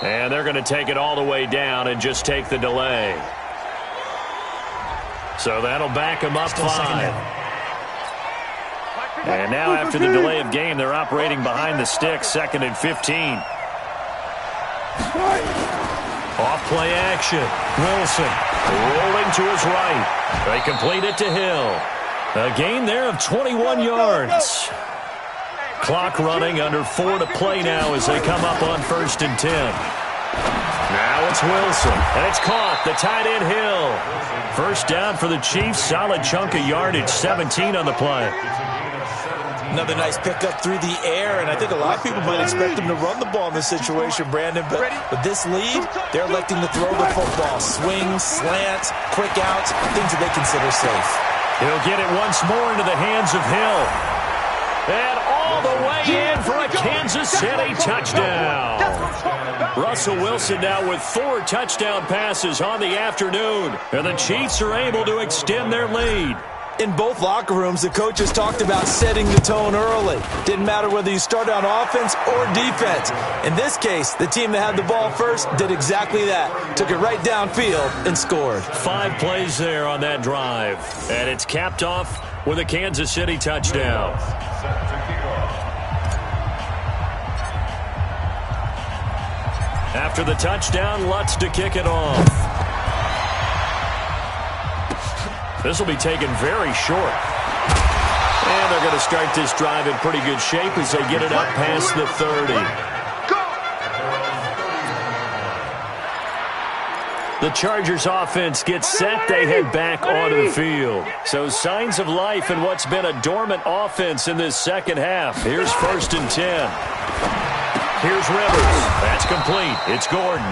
Speaker 1: And they're going to take it all the way down and just take the delay. So that'll back them up 5. And now after the delay of game, they're operating behind the sticks, 2nd and 15. Off play action. Wilson rolling to his right. They complete it to Hill. A gain there of 21 yards. Clock running, under 4 to play now as they come up on 1st and 10. Now it's Wilson, and it's caught. The tight end Hill. 1st down for the Chiefs. Solid chunk of yardage, 17 on the play.
Speaker 2: Another nice pickup through the air, and I think a lot of people might expect them to run the ball in this situation, Brandon. But with this lead, they're electing to throw the football. Swings, slants, quick outs, things that they consider safe.
Speaker 1: He'll get it once more into the hands of Hill. And all the way in for a Kansas City touchdown. Russell Wilson now with 4 touchdown passes on the afternoon. And the Chiefs are able to extend their lead.
Speaker 2: In both locker rooms, the coaches talked about setting the tone early. Didn't matter whether you started on offense or defense. In this case, the team that had the ball first did exactly that. Took it right downfield and scored.
Speaker 1: 5 plays there on that drive. And it's capped off with a Kansas City touchdown. After the touchdown, Lutz to kick it off. This will be taken very short. And they're going to start this drive in pretty good shape as they get it up past the 30. The Chargers offense gets set. They head back onto the field. So signs of life in what's been a dormant offense in this second half. Here's 1st and 10. Here's Rivers. That's complete. It's Gordon.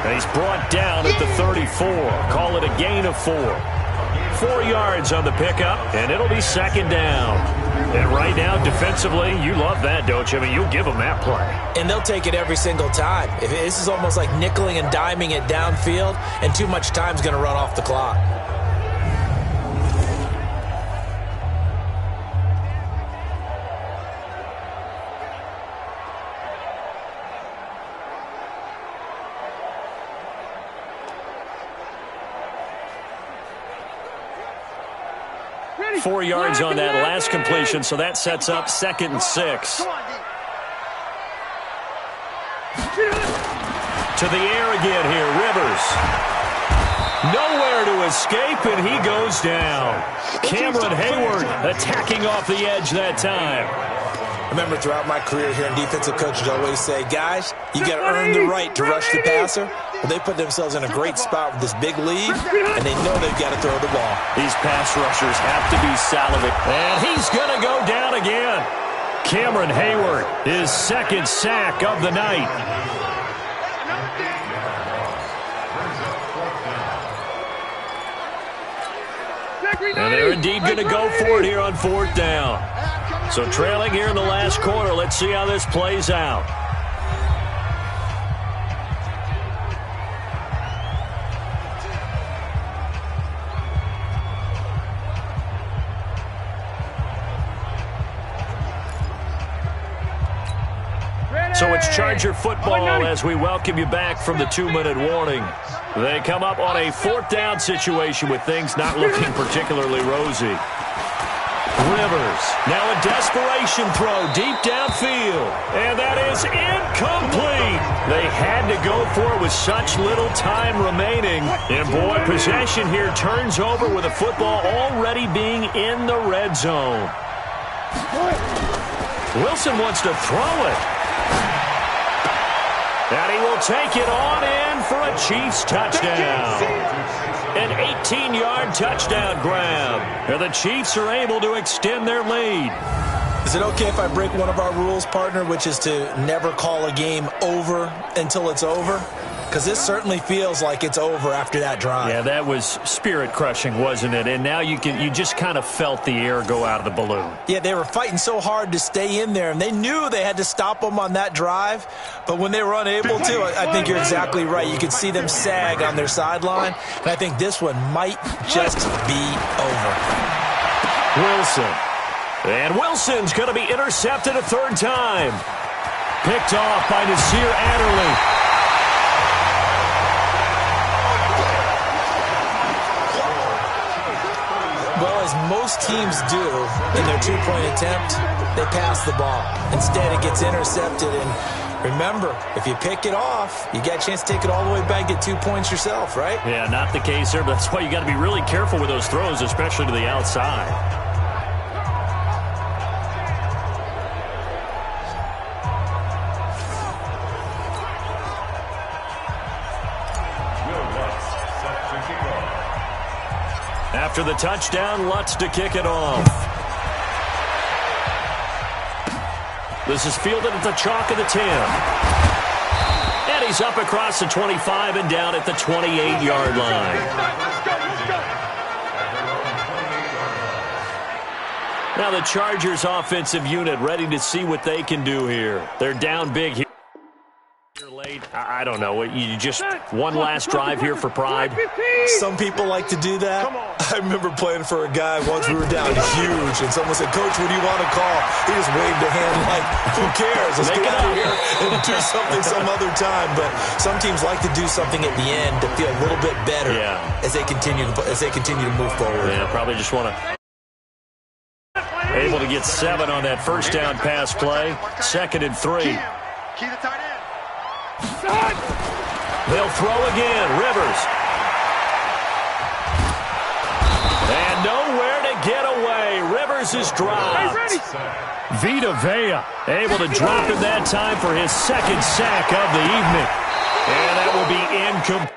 Speaker 1: And he's brought down at the 34. Call it a gain of 4. 4 yards on the pickup, and it'll be 2nd down. And right now, defensively, you love that, don't you? I mean, you'll give them that play.
Speaker 2: And they'll take it every single time. This is almost like nickeling and diming it downfield, and too much time's going to run off the clock.
Speaker 1: Ready. 4 yards on that last completion, so that sets up 2nd and 6. To the air again here, Rivers. Nowhere to escape, and he goes down. Cameron Hayward attacking off the edge that time.
Speaker 2: Remember, throughout my career here in defensive coaches, I always say, guys, you got to earn the right to rush the passer. Well, they put themselves in a great spot with this big lead, and they know they've got to throw the ball.
Speaker 1: These pass rushers have to be salivate. And he's going to go down again. Cameron Hayward, his 2nd sack of the night. And they're indeed going to go for it here on 4th down. So trailing here in the last quarter. Let's see how this plays out. So it's Charger football as we welcome you back from the 2-minute warning. They come up on a 4th down situation with things not looking particularly rosy. Rivers, now a desperation throw deep downfield, and that is incomplete. They had to go for it with such little time remaining. And boy, possession here turns over with a football already being in the red zone. Wilson wants to throw it. And he will take it on in for a Chiefs touchdown. An 18-yard touchdown grab. And the Chiefs are able to extend their lead.
Speaker 2: Is it okay if I break one of our rules, partner, which is to never call a game over until it's over? Because this certainly feels like it's over after that drive.
Speaker 1: Yeah, that was spirit-crushing, wasn't it? And now you just kind of felt the air go out of the balloon.
Speaker 2: Yeah, they were fighting so hard to stay in there, and they knew they had to stop them on that drive. But when they were unable to, I think you're exactly right. You could see them sag on their sideline, and I think this one might just be over.
Speaker 1: Wilson. And Wilson's going to be intercepted a third time. Picked off by Nasir Adderley.
Speaker 2: Well, as most teams do in their two-point attempt, they pass the ball. Instead, it gets intercepted. And remember, if you pick it off, you get a chance to take it all the way back, get 2 points yourself, right?
Speaker 1: Yeah, not the case there, but that's why you got to be really careful with those throws, especially to the outside. After the touchdown, Lutz to kick it off. This is fielded at the chalk of the 10. And he's up across the 25 and down at the 28-yard line. Now the Chargers offensive unit ready to see what they can do here. They're down big here. Late. I don't know. You just one last drive here for pride.
Speaker 2: Some people like to do that. I remember playing for a guy once. We were down huge, and someone said, "Coach, what do you want to call?" He just waved a hand like, "Who cares? Let's get out of here and do something some other time." But some teams like to do something at the end to feel a little bit better as they continue to move forward.
Speaker 1: Yeah, probably just want to able to get 7 on that first down pass play. 2nd and 3.
Speaker 3: Key the tight end.
Speaker 1: They'll throw again. Rivers. And nowhere to get away. Rivers is dropped. Vita Vea able to drop it that time for his 2nd sack of the evening. And that will be incomplete.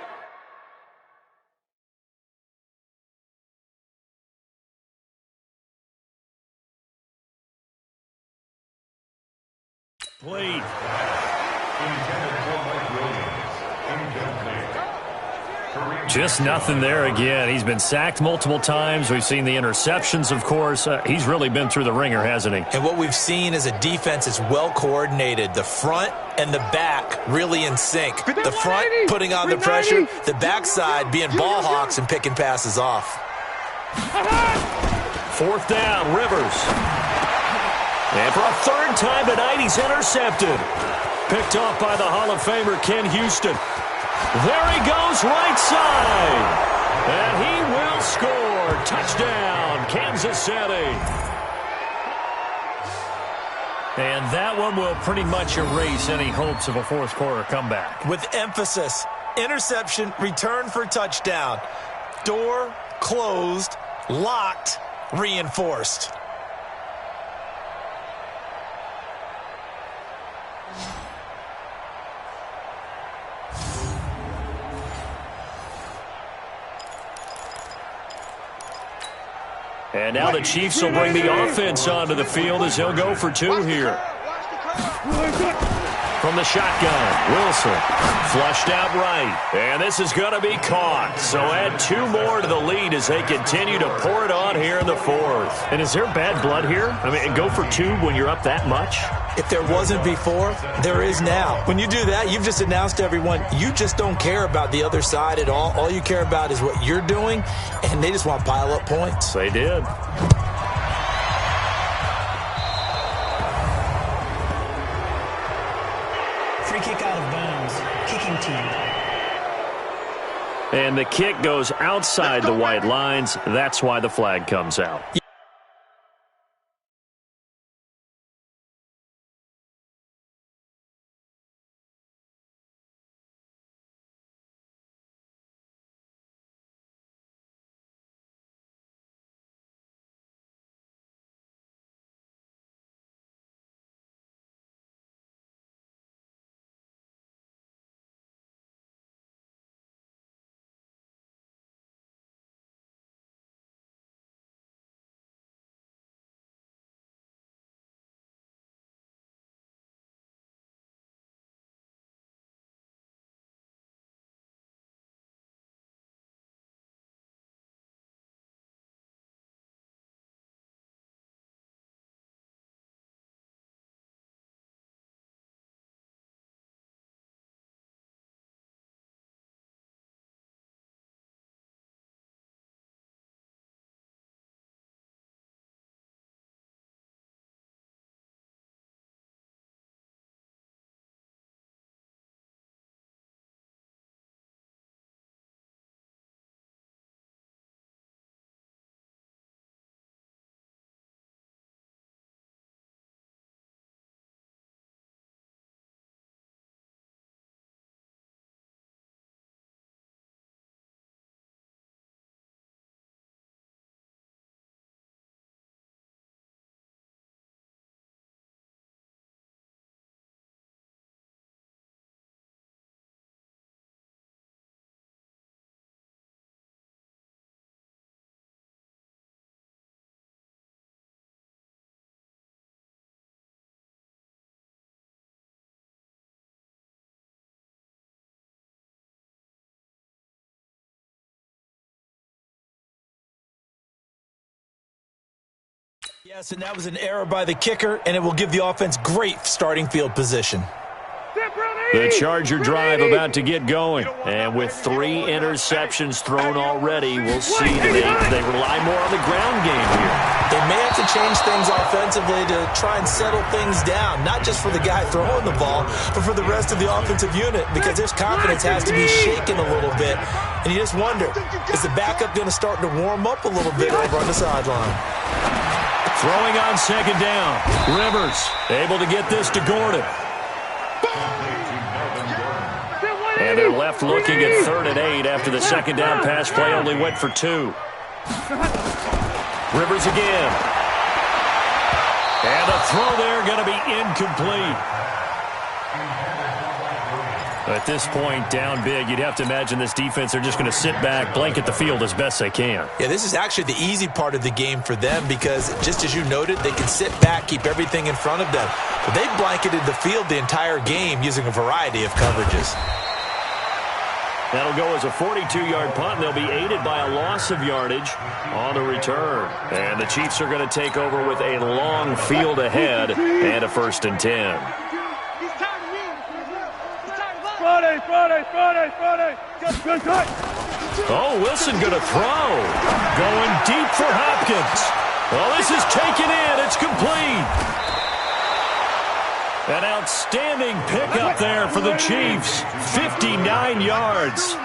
Speaker 1: Just nothing there again. He's been sacked multiple times. We've seen the interceptions, of course. He's really been through the ringer, hasn't he?
Speaker 2: And what we've seen is a defense that's well coordinated. The front and the back really in sync. The front putting on the pressure, the backside being ball hawks and picking passes off.
Speaker 1: 4th down, Rivers. And for a 3rd time tonight, he's intercepted. Picked off by the Hall of Famer Ken Houston. There he goes, right side. And he will score. Touchdown, Kansas City. And that one will pretty much erase any hopes of a 4th quarter comeback.
Speaker 2: With emphasis, interception, return for touchdown. Door closed, locked, reinforced.
Speaker 1: And now the Chiefs will bring the offense onto the field as he'll go for 2 here. From the shotgun, Wilson flushed out right. And this is going to be caught. So add 2 more to the lead as they continue to pour it on here in the 4th. And is there bad blood here? I mean, go for 2 when you're up that much?
Speaker 2: If there wasn't before, there is now. When you do that, you've just announced to everyone, you just don't care about the other side at all. All you care about is what you're doing, and they just want to pile up points.
Speaker 1: They did.
Speaker 4: Free kick out of bounds. Kicking team.
Speaker 1: And the kick goes outside the white lines. That's why the flag comes out.
Speaker 2: Yes, and that was an error by the kicker, and it will give the offense great starting field position.
Speaker 1: The Charger drive about to get going. And with 3 interceptions thrown already, we'll see that they rely more on the ground game here.
Speaker 2: They may have to change things offensively to try and settle things down, not just for the guy throwing the ball, but for the rest of the offensive unit, because their confidence has to be shaken a little bit. And you just wonder, is the backup going to start to warm up a little bit over on the sideline?
Speaker 1: Throwing on second down. Rivers able to get this to Gordon. And they're left looking at 3rd and 8 after the second down pass play only went for 2. Rivers again. And the throw there going to be incomplete. At this point, down big, you'd have to imagine this defense are just going to sit back, blanket the field as best they can.
Speaker 2: Yeah, this is actually the easy part of the game for them because, just as you noted, they can sit back, keep everything in front of them. But they blanketed the field the entire game using a variety of coverages.
Speaker 1: That'll go as a 42-yard punt, and they'll be aided by a loss of yardage on the return. And the Chiefs are going to take over with a long field ahead and a 1st and 10.
Speaker 3: Friday. Good.
Speaker 1: Oh, Wilson going to throw. Going deep for Hopkins. Well, this is taken in. It's complete. An outstanding pickup there for the Chiefs. 59 yards.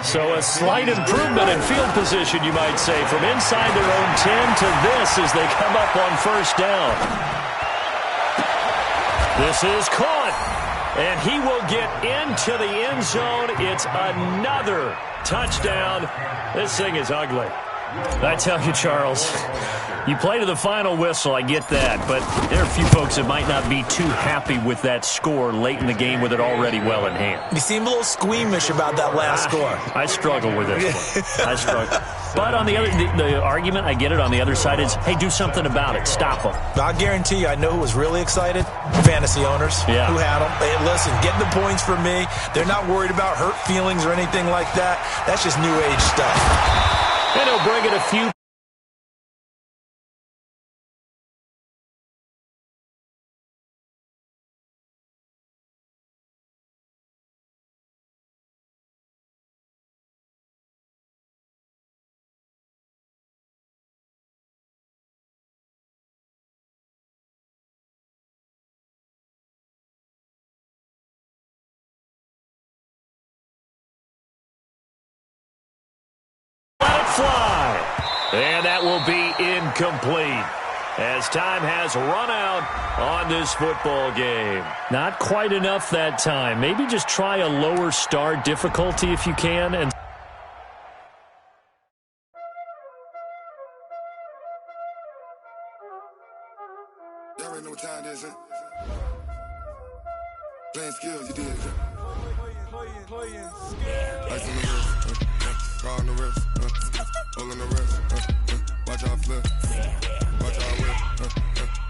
Speaker 1: So a slight improvement in field position, you might say, from inside their own 10 to this as they come up on 1st down. This is caught. And he will get into the end zone. It's another touchdown. This thing is ugly. I tell you, Charles, you play to the final whistle, I get that, but there are a few folks that might not be too happy with that score late in the game with it already well in hand.
Speaker 2: You seem a little squeamish about that last score.
Speaker 1: I struggle with this one. I struggle. But on the other, the argument, I get it, on the other side is, hey, do something about it. Stop them.
Speaker 2: I guarantee you, I know who was really excited. Fantasy owners who had them. Hey, listen, get the points for me. They're not worried about hurt feelings or anything like that. That's just new age stuff.
Speaker 1: And he'll bring it a few. Fly. And that will be incomplete as time has run out on this football game. Not quite enough that time. Maybe just try a lower start difficulty if you can. And
Speaker 3: Y'all already know what time it is, huh? Playing skills, you did. Playing skills. Ice on the wrist, car on the wrist, hole in the wrist, watch out flip, watch out whip,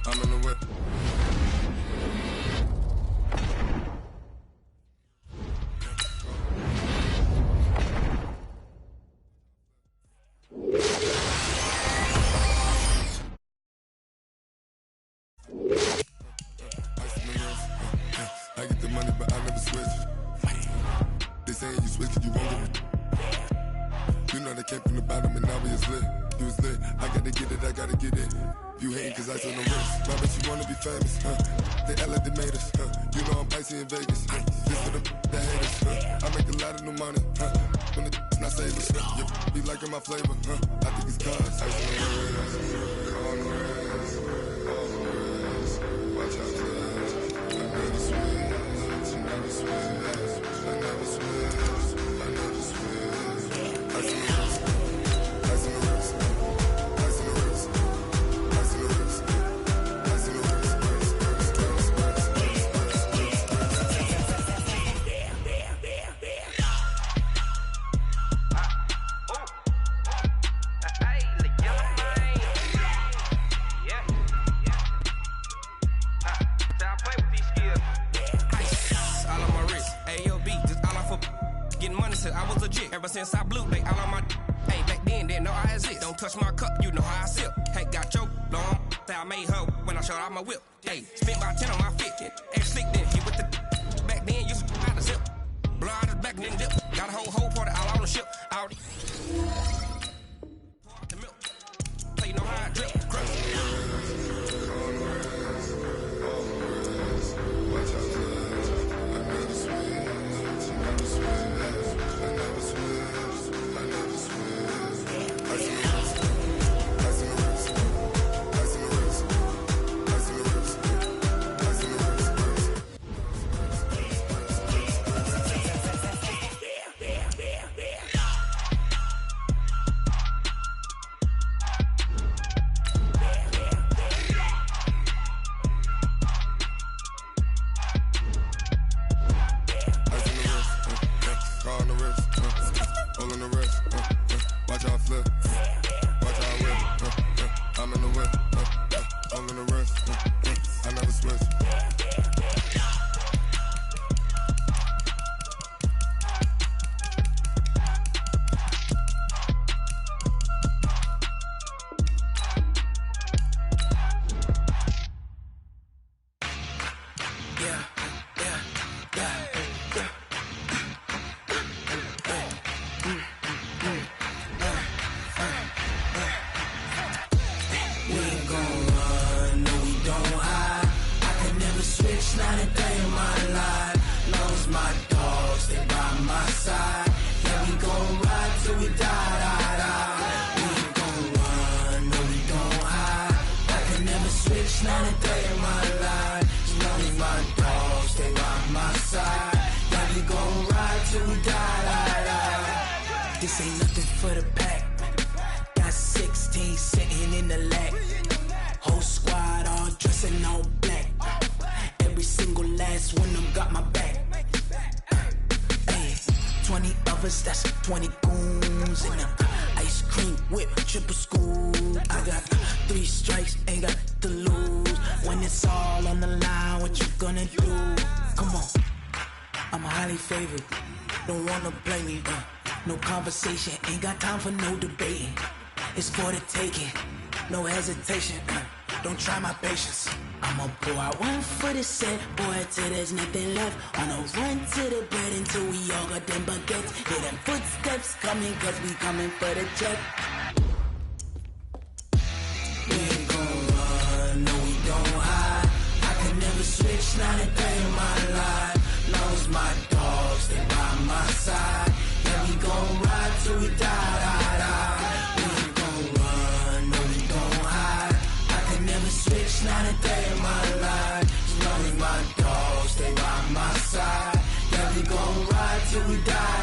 Speaker 3: I'm in the whip. I get the money, but I never switch. They saying you switch, you won't get it. You know they came from the bottom and now we is lit. You was lit, I gotta get it, I gotta get it. You hating cause I on the wrist. My bitch, you wanna be famous, They act like they made us, You know I'm icy in Vegas, This for the haters, I make a lot of new money, When it's not savers, Be liking my flavor, I think it's cause ice on the wrist, on the wrist, on the wrist. Watch out, cause I never switch, I never switch, I never switch, I never switch. Ice on the wrist, ice on the wrist, ice on the wrist, ice on the wrist, ice on the wrist,
Speaker 10: I was legit. Ever since I blew, they all on my. Hey, back then, didn't know I exist. Don't touch my cup, you know how I sip. Hey, got your long. I made her when I showed out my whip. Hey, spent about 10 on my fit. And slick then, he with the back then, used to out the zip. Blow out his back and then dip. Got a whole party all on the ship. Out the milk. So you know how I drip.
Speaker 7: This ain't nothing for the pack. Got 16 sitting in the lap. Whole squad all dressing all black. Every single last one of them got my back. Hey, 20 of us, that's 20 goons in the ice cream whip, triple scoop. I got 3 strikes, ain't got to lose. When it's all on the line, what you gonna do? Come on, I'm highly favored. Don't wanna blame me. No conversation, ain't got time for no debating. It's for the taking, no hesitation. Don't try my patience. I'ma pour out one for the set, boy, till there's nothing left. On a run to the bread until we all got them baguettes. Hear them footsteps coming, cause we coming for the check. We ain't gon' run, no we don't hide. I can never switch, not a day in my life. Long as my dogs, they by my side. Yeah, we gon' ride till we die. We ain't gon' run, no we don't hide. I can never switch, not a day in my life. As long as my dogs stay by my side. Yeah, we gon' ride till we die.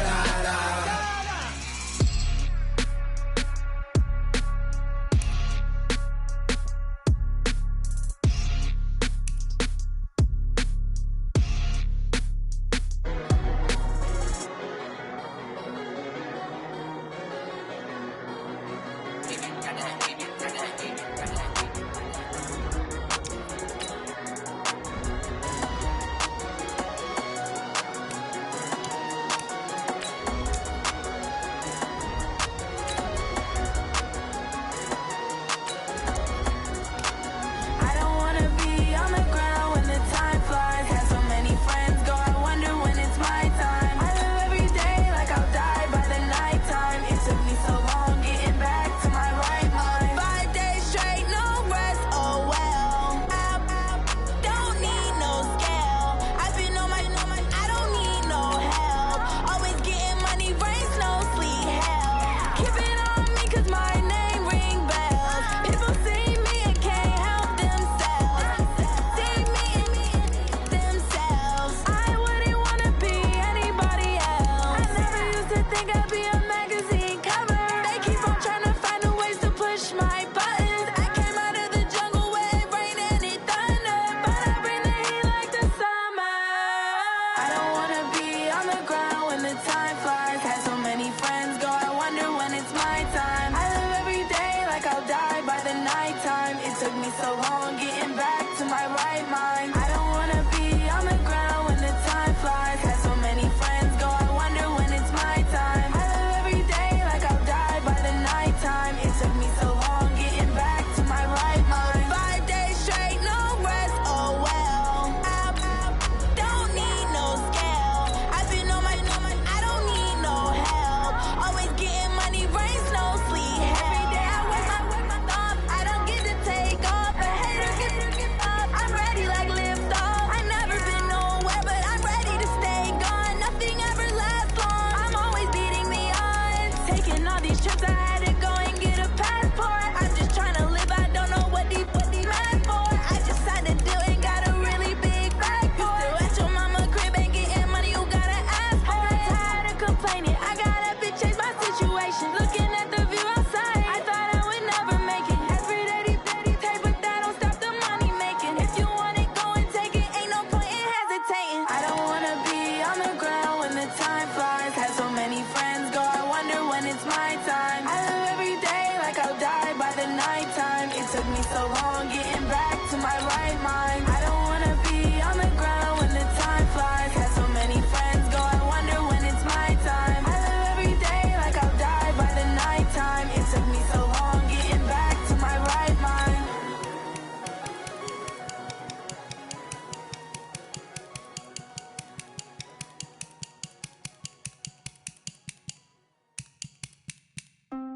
Speaker 11: me so long getting back to my right mind. I don't wanna be on the ground when the time flies. Had so many friends go, I wonder when it's my time. I live every day like I'll die by the nighttime. It took me so long getting back to my right mind.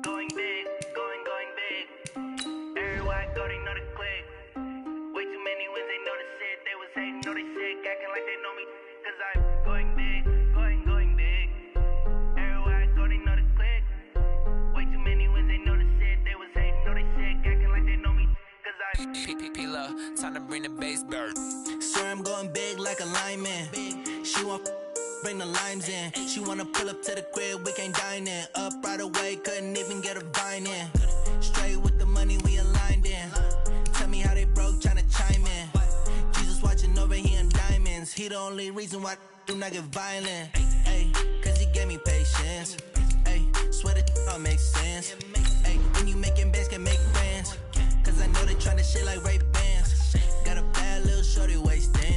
Speaker 5: Going big, going big. Everywhere I go, they know the click. Way too many wins, they know the shit. They was hating, know they sick, acting like they know me. Cause I'm going big, going big. Everywhere I go, they know the click. Way too many wins, they know the shit. They was hating, know they sick, acting like they know me. Cause I'm
Speaker 6: P-P-P-Love, time to bring the bass bird.
Speaker 9: Swear I'm going big like a lineman. She want bring the limes in. She wanna pull up to the crib, we can't dine in. Up right away, couldn't even get a vine in. Straight with the money, we aligned in. Tell me how they broke, tryna chime in. Jesus watching over here in diamonds. He the only reason why I do not get violent. Ay, cause he gave me patience. Ay, swear that all makes sense. Ay, when you making bands, can make friends. Cause I know they tryna shit like Ray-Bans. Got a bad little shorty wasting.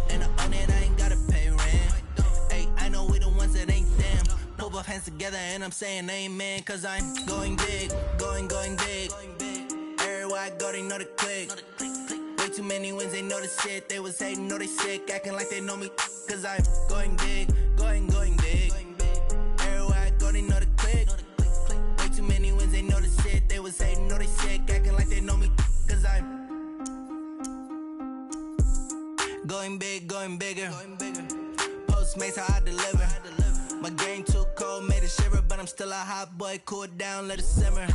Speaker 9: And I own it, I ain't gotta pay rent. Ay, I know we the ones that ain't them. Pull both hands together and I'm saying amen. Cause I'm going big, going big. Everywhere I go, they know the click. Way too many wins, they know the shit. They was hating, know they sick, acting like they know me. Cause I'm going big, going big. Everywhere I go, they know the click. Way too many wins, they know the shit. They was hating, know they sick, acting like they know me. Cause I'm going big, going bigger. Postmates, how I deliver. My game too cold, made it shiver. But I'm still a hot boy, cool it down, let it simmer.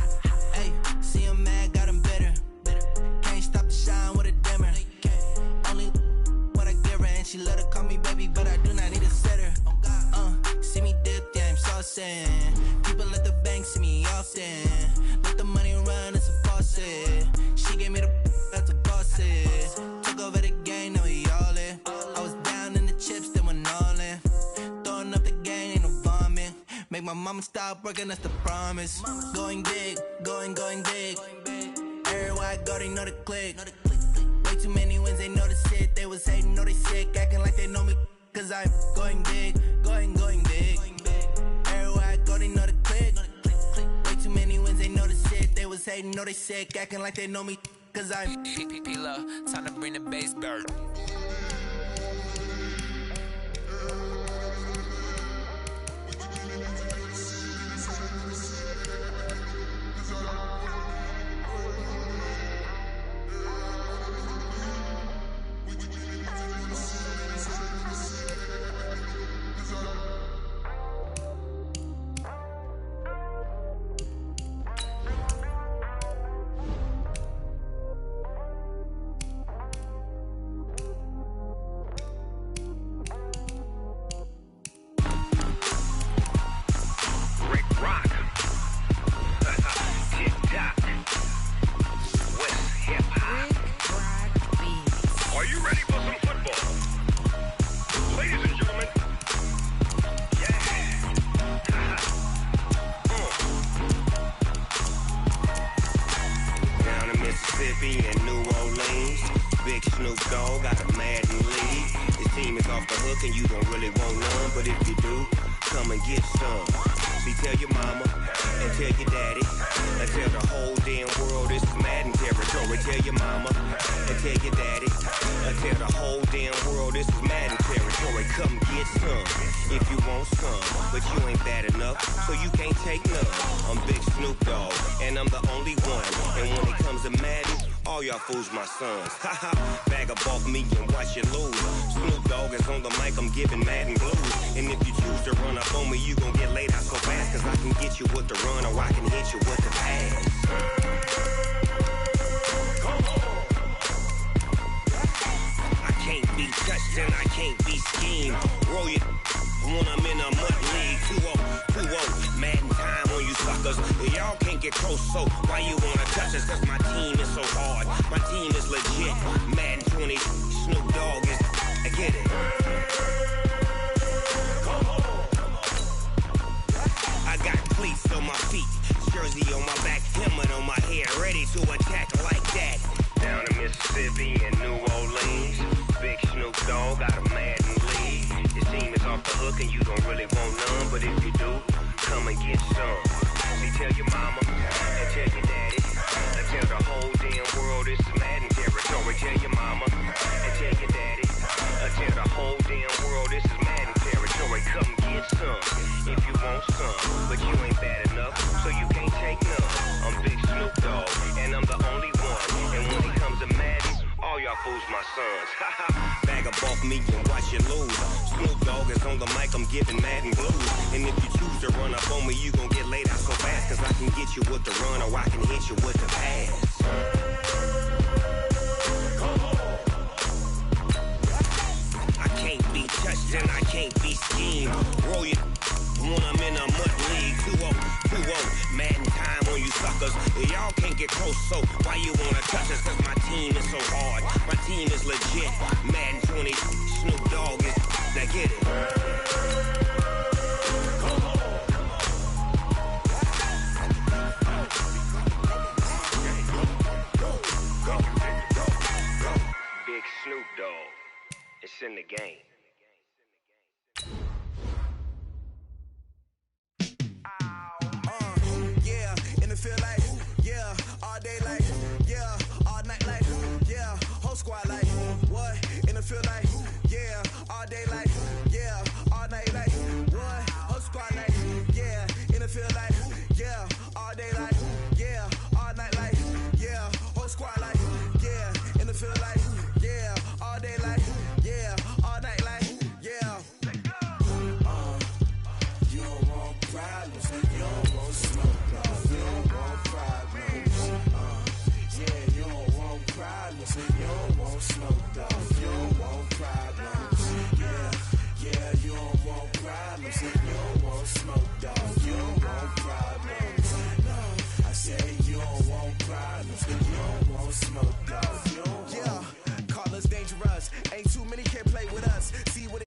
Speaker 9: Hey, see him mad, got him bitter. Can't stop the shine with a dimmer. Only what I give her, and she let her call me baby, but I do not need a sitter. See me dip, yeah, I'm saucing. People at the bank see me often. Let the money run, it's a faucet. She gave me the that's a boss is. Took over the game, now we all in. I was down in the chips, then went all in. Throwing up the game, ain't no vomit. Make my mama stop working, that's the promise. Going big, going big. Everywhere I go, they know the click. Way too many wins, they know the shit. They was hating, know they sick, acting like they know me. Cause I'm going big, going big. Everywhere I go, they know the click. Way too many wins, they know the shit. They was hating, know they sick, acting like they know me. Cause I'm
Speaker 6: P-P-P-Love, time to bring the bass bird.
Speaker 12: Fools my sons. Haha, bag up off me and watch you lose. Snoop Dogg is on the mic, I'm giving Madden blues. And if you choose to run up on me, you gon' get laid out so fast. Cause I can get you with the run or I can hit you with the pass. I can't be touched and I can't be schemed. Roll you when I'm in a mud league. 2-0, Madden time on you suckers. Y'all can't get close, so why you wanna touch us? Cause my team is so hard. My team is legit. Madden 20, Snoop Dogg is. I get it. I got cleats on my feet, jersey on my back, him helmet on my head, ready to attack like that. Down in Mississippi and New Orleans, Big Snoop Dogg got a Madden league. Your team is off the hook and you don't really want none, but if you do, come and get some. See, tell your mama and tell your daddy, and tell the whole damn world this is Madden territory. Tell your mama and tell your daddy, and tell the whole damn world this is Madden territory. Come get some if you want some, but you ain't bad enough, so you can't take none. I'm Big Snoop Dogg, and I'm the only one. And when it comes to Madden, all y'all fools my sons. Bag up off me and watch you lose. Snoop Dogg is on the mic, I'm giving Madden blues. And if you choose to run up on me, you gon' get laid out so fast. Cause I can get you with the run or I can hit you with the pass. I can't be touched and I can't be schemed. Roll you when I'm in a mud league. 2-0, Madden time on you suckers. Y'all can't get close, so why you wanna touch us? Cause my team is so hard, my team is legit. Madden 20, Snoop Dogg is, now get it. Big Snoop Dogg, it's in the game.
Speaker 9: Yeah, in the field like, yeah, all day like, yeah, all night like, yeah, whole squad like, what? In the field like, yeah, all day like, yeah, all night like, what? Whole squad like, yeah, in the field like, yeah, all day like, yeah, all night like, yeah, whole squad like, yeah, in the field like, yeah, all day like, yeah, all night like, yeah. You don't want problems, you don't want smoke. You don't want problems. Yeah, you don't want problems. You don't want smoke, dog. You don't want problems. Yeah, you don't want problems. You don't want smoke, dog. You don't want problems. No, I said you don't want problems. You don't want smoke, dog. You don't want. Yeah, call us dangerous. Ain't too many can play with us. See what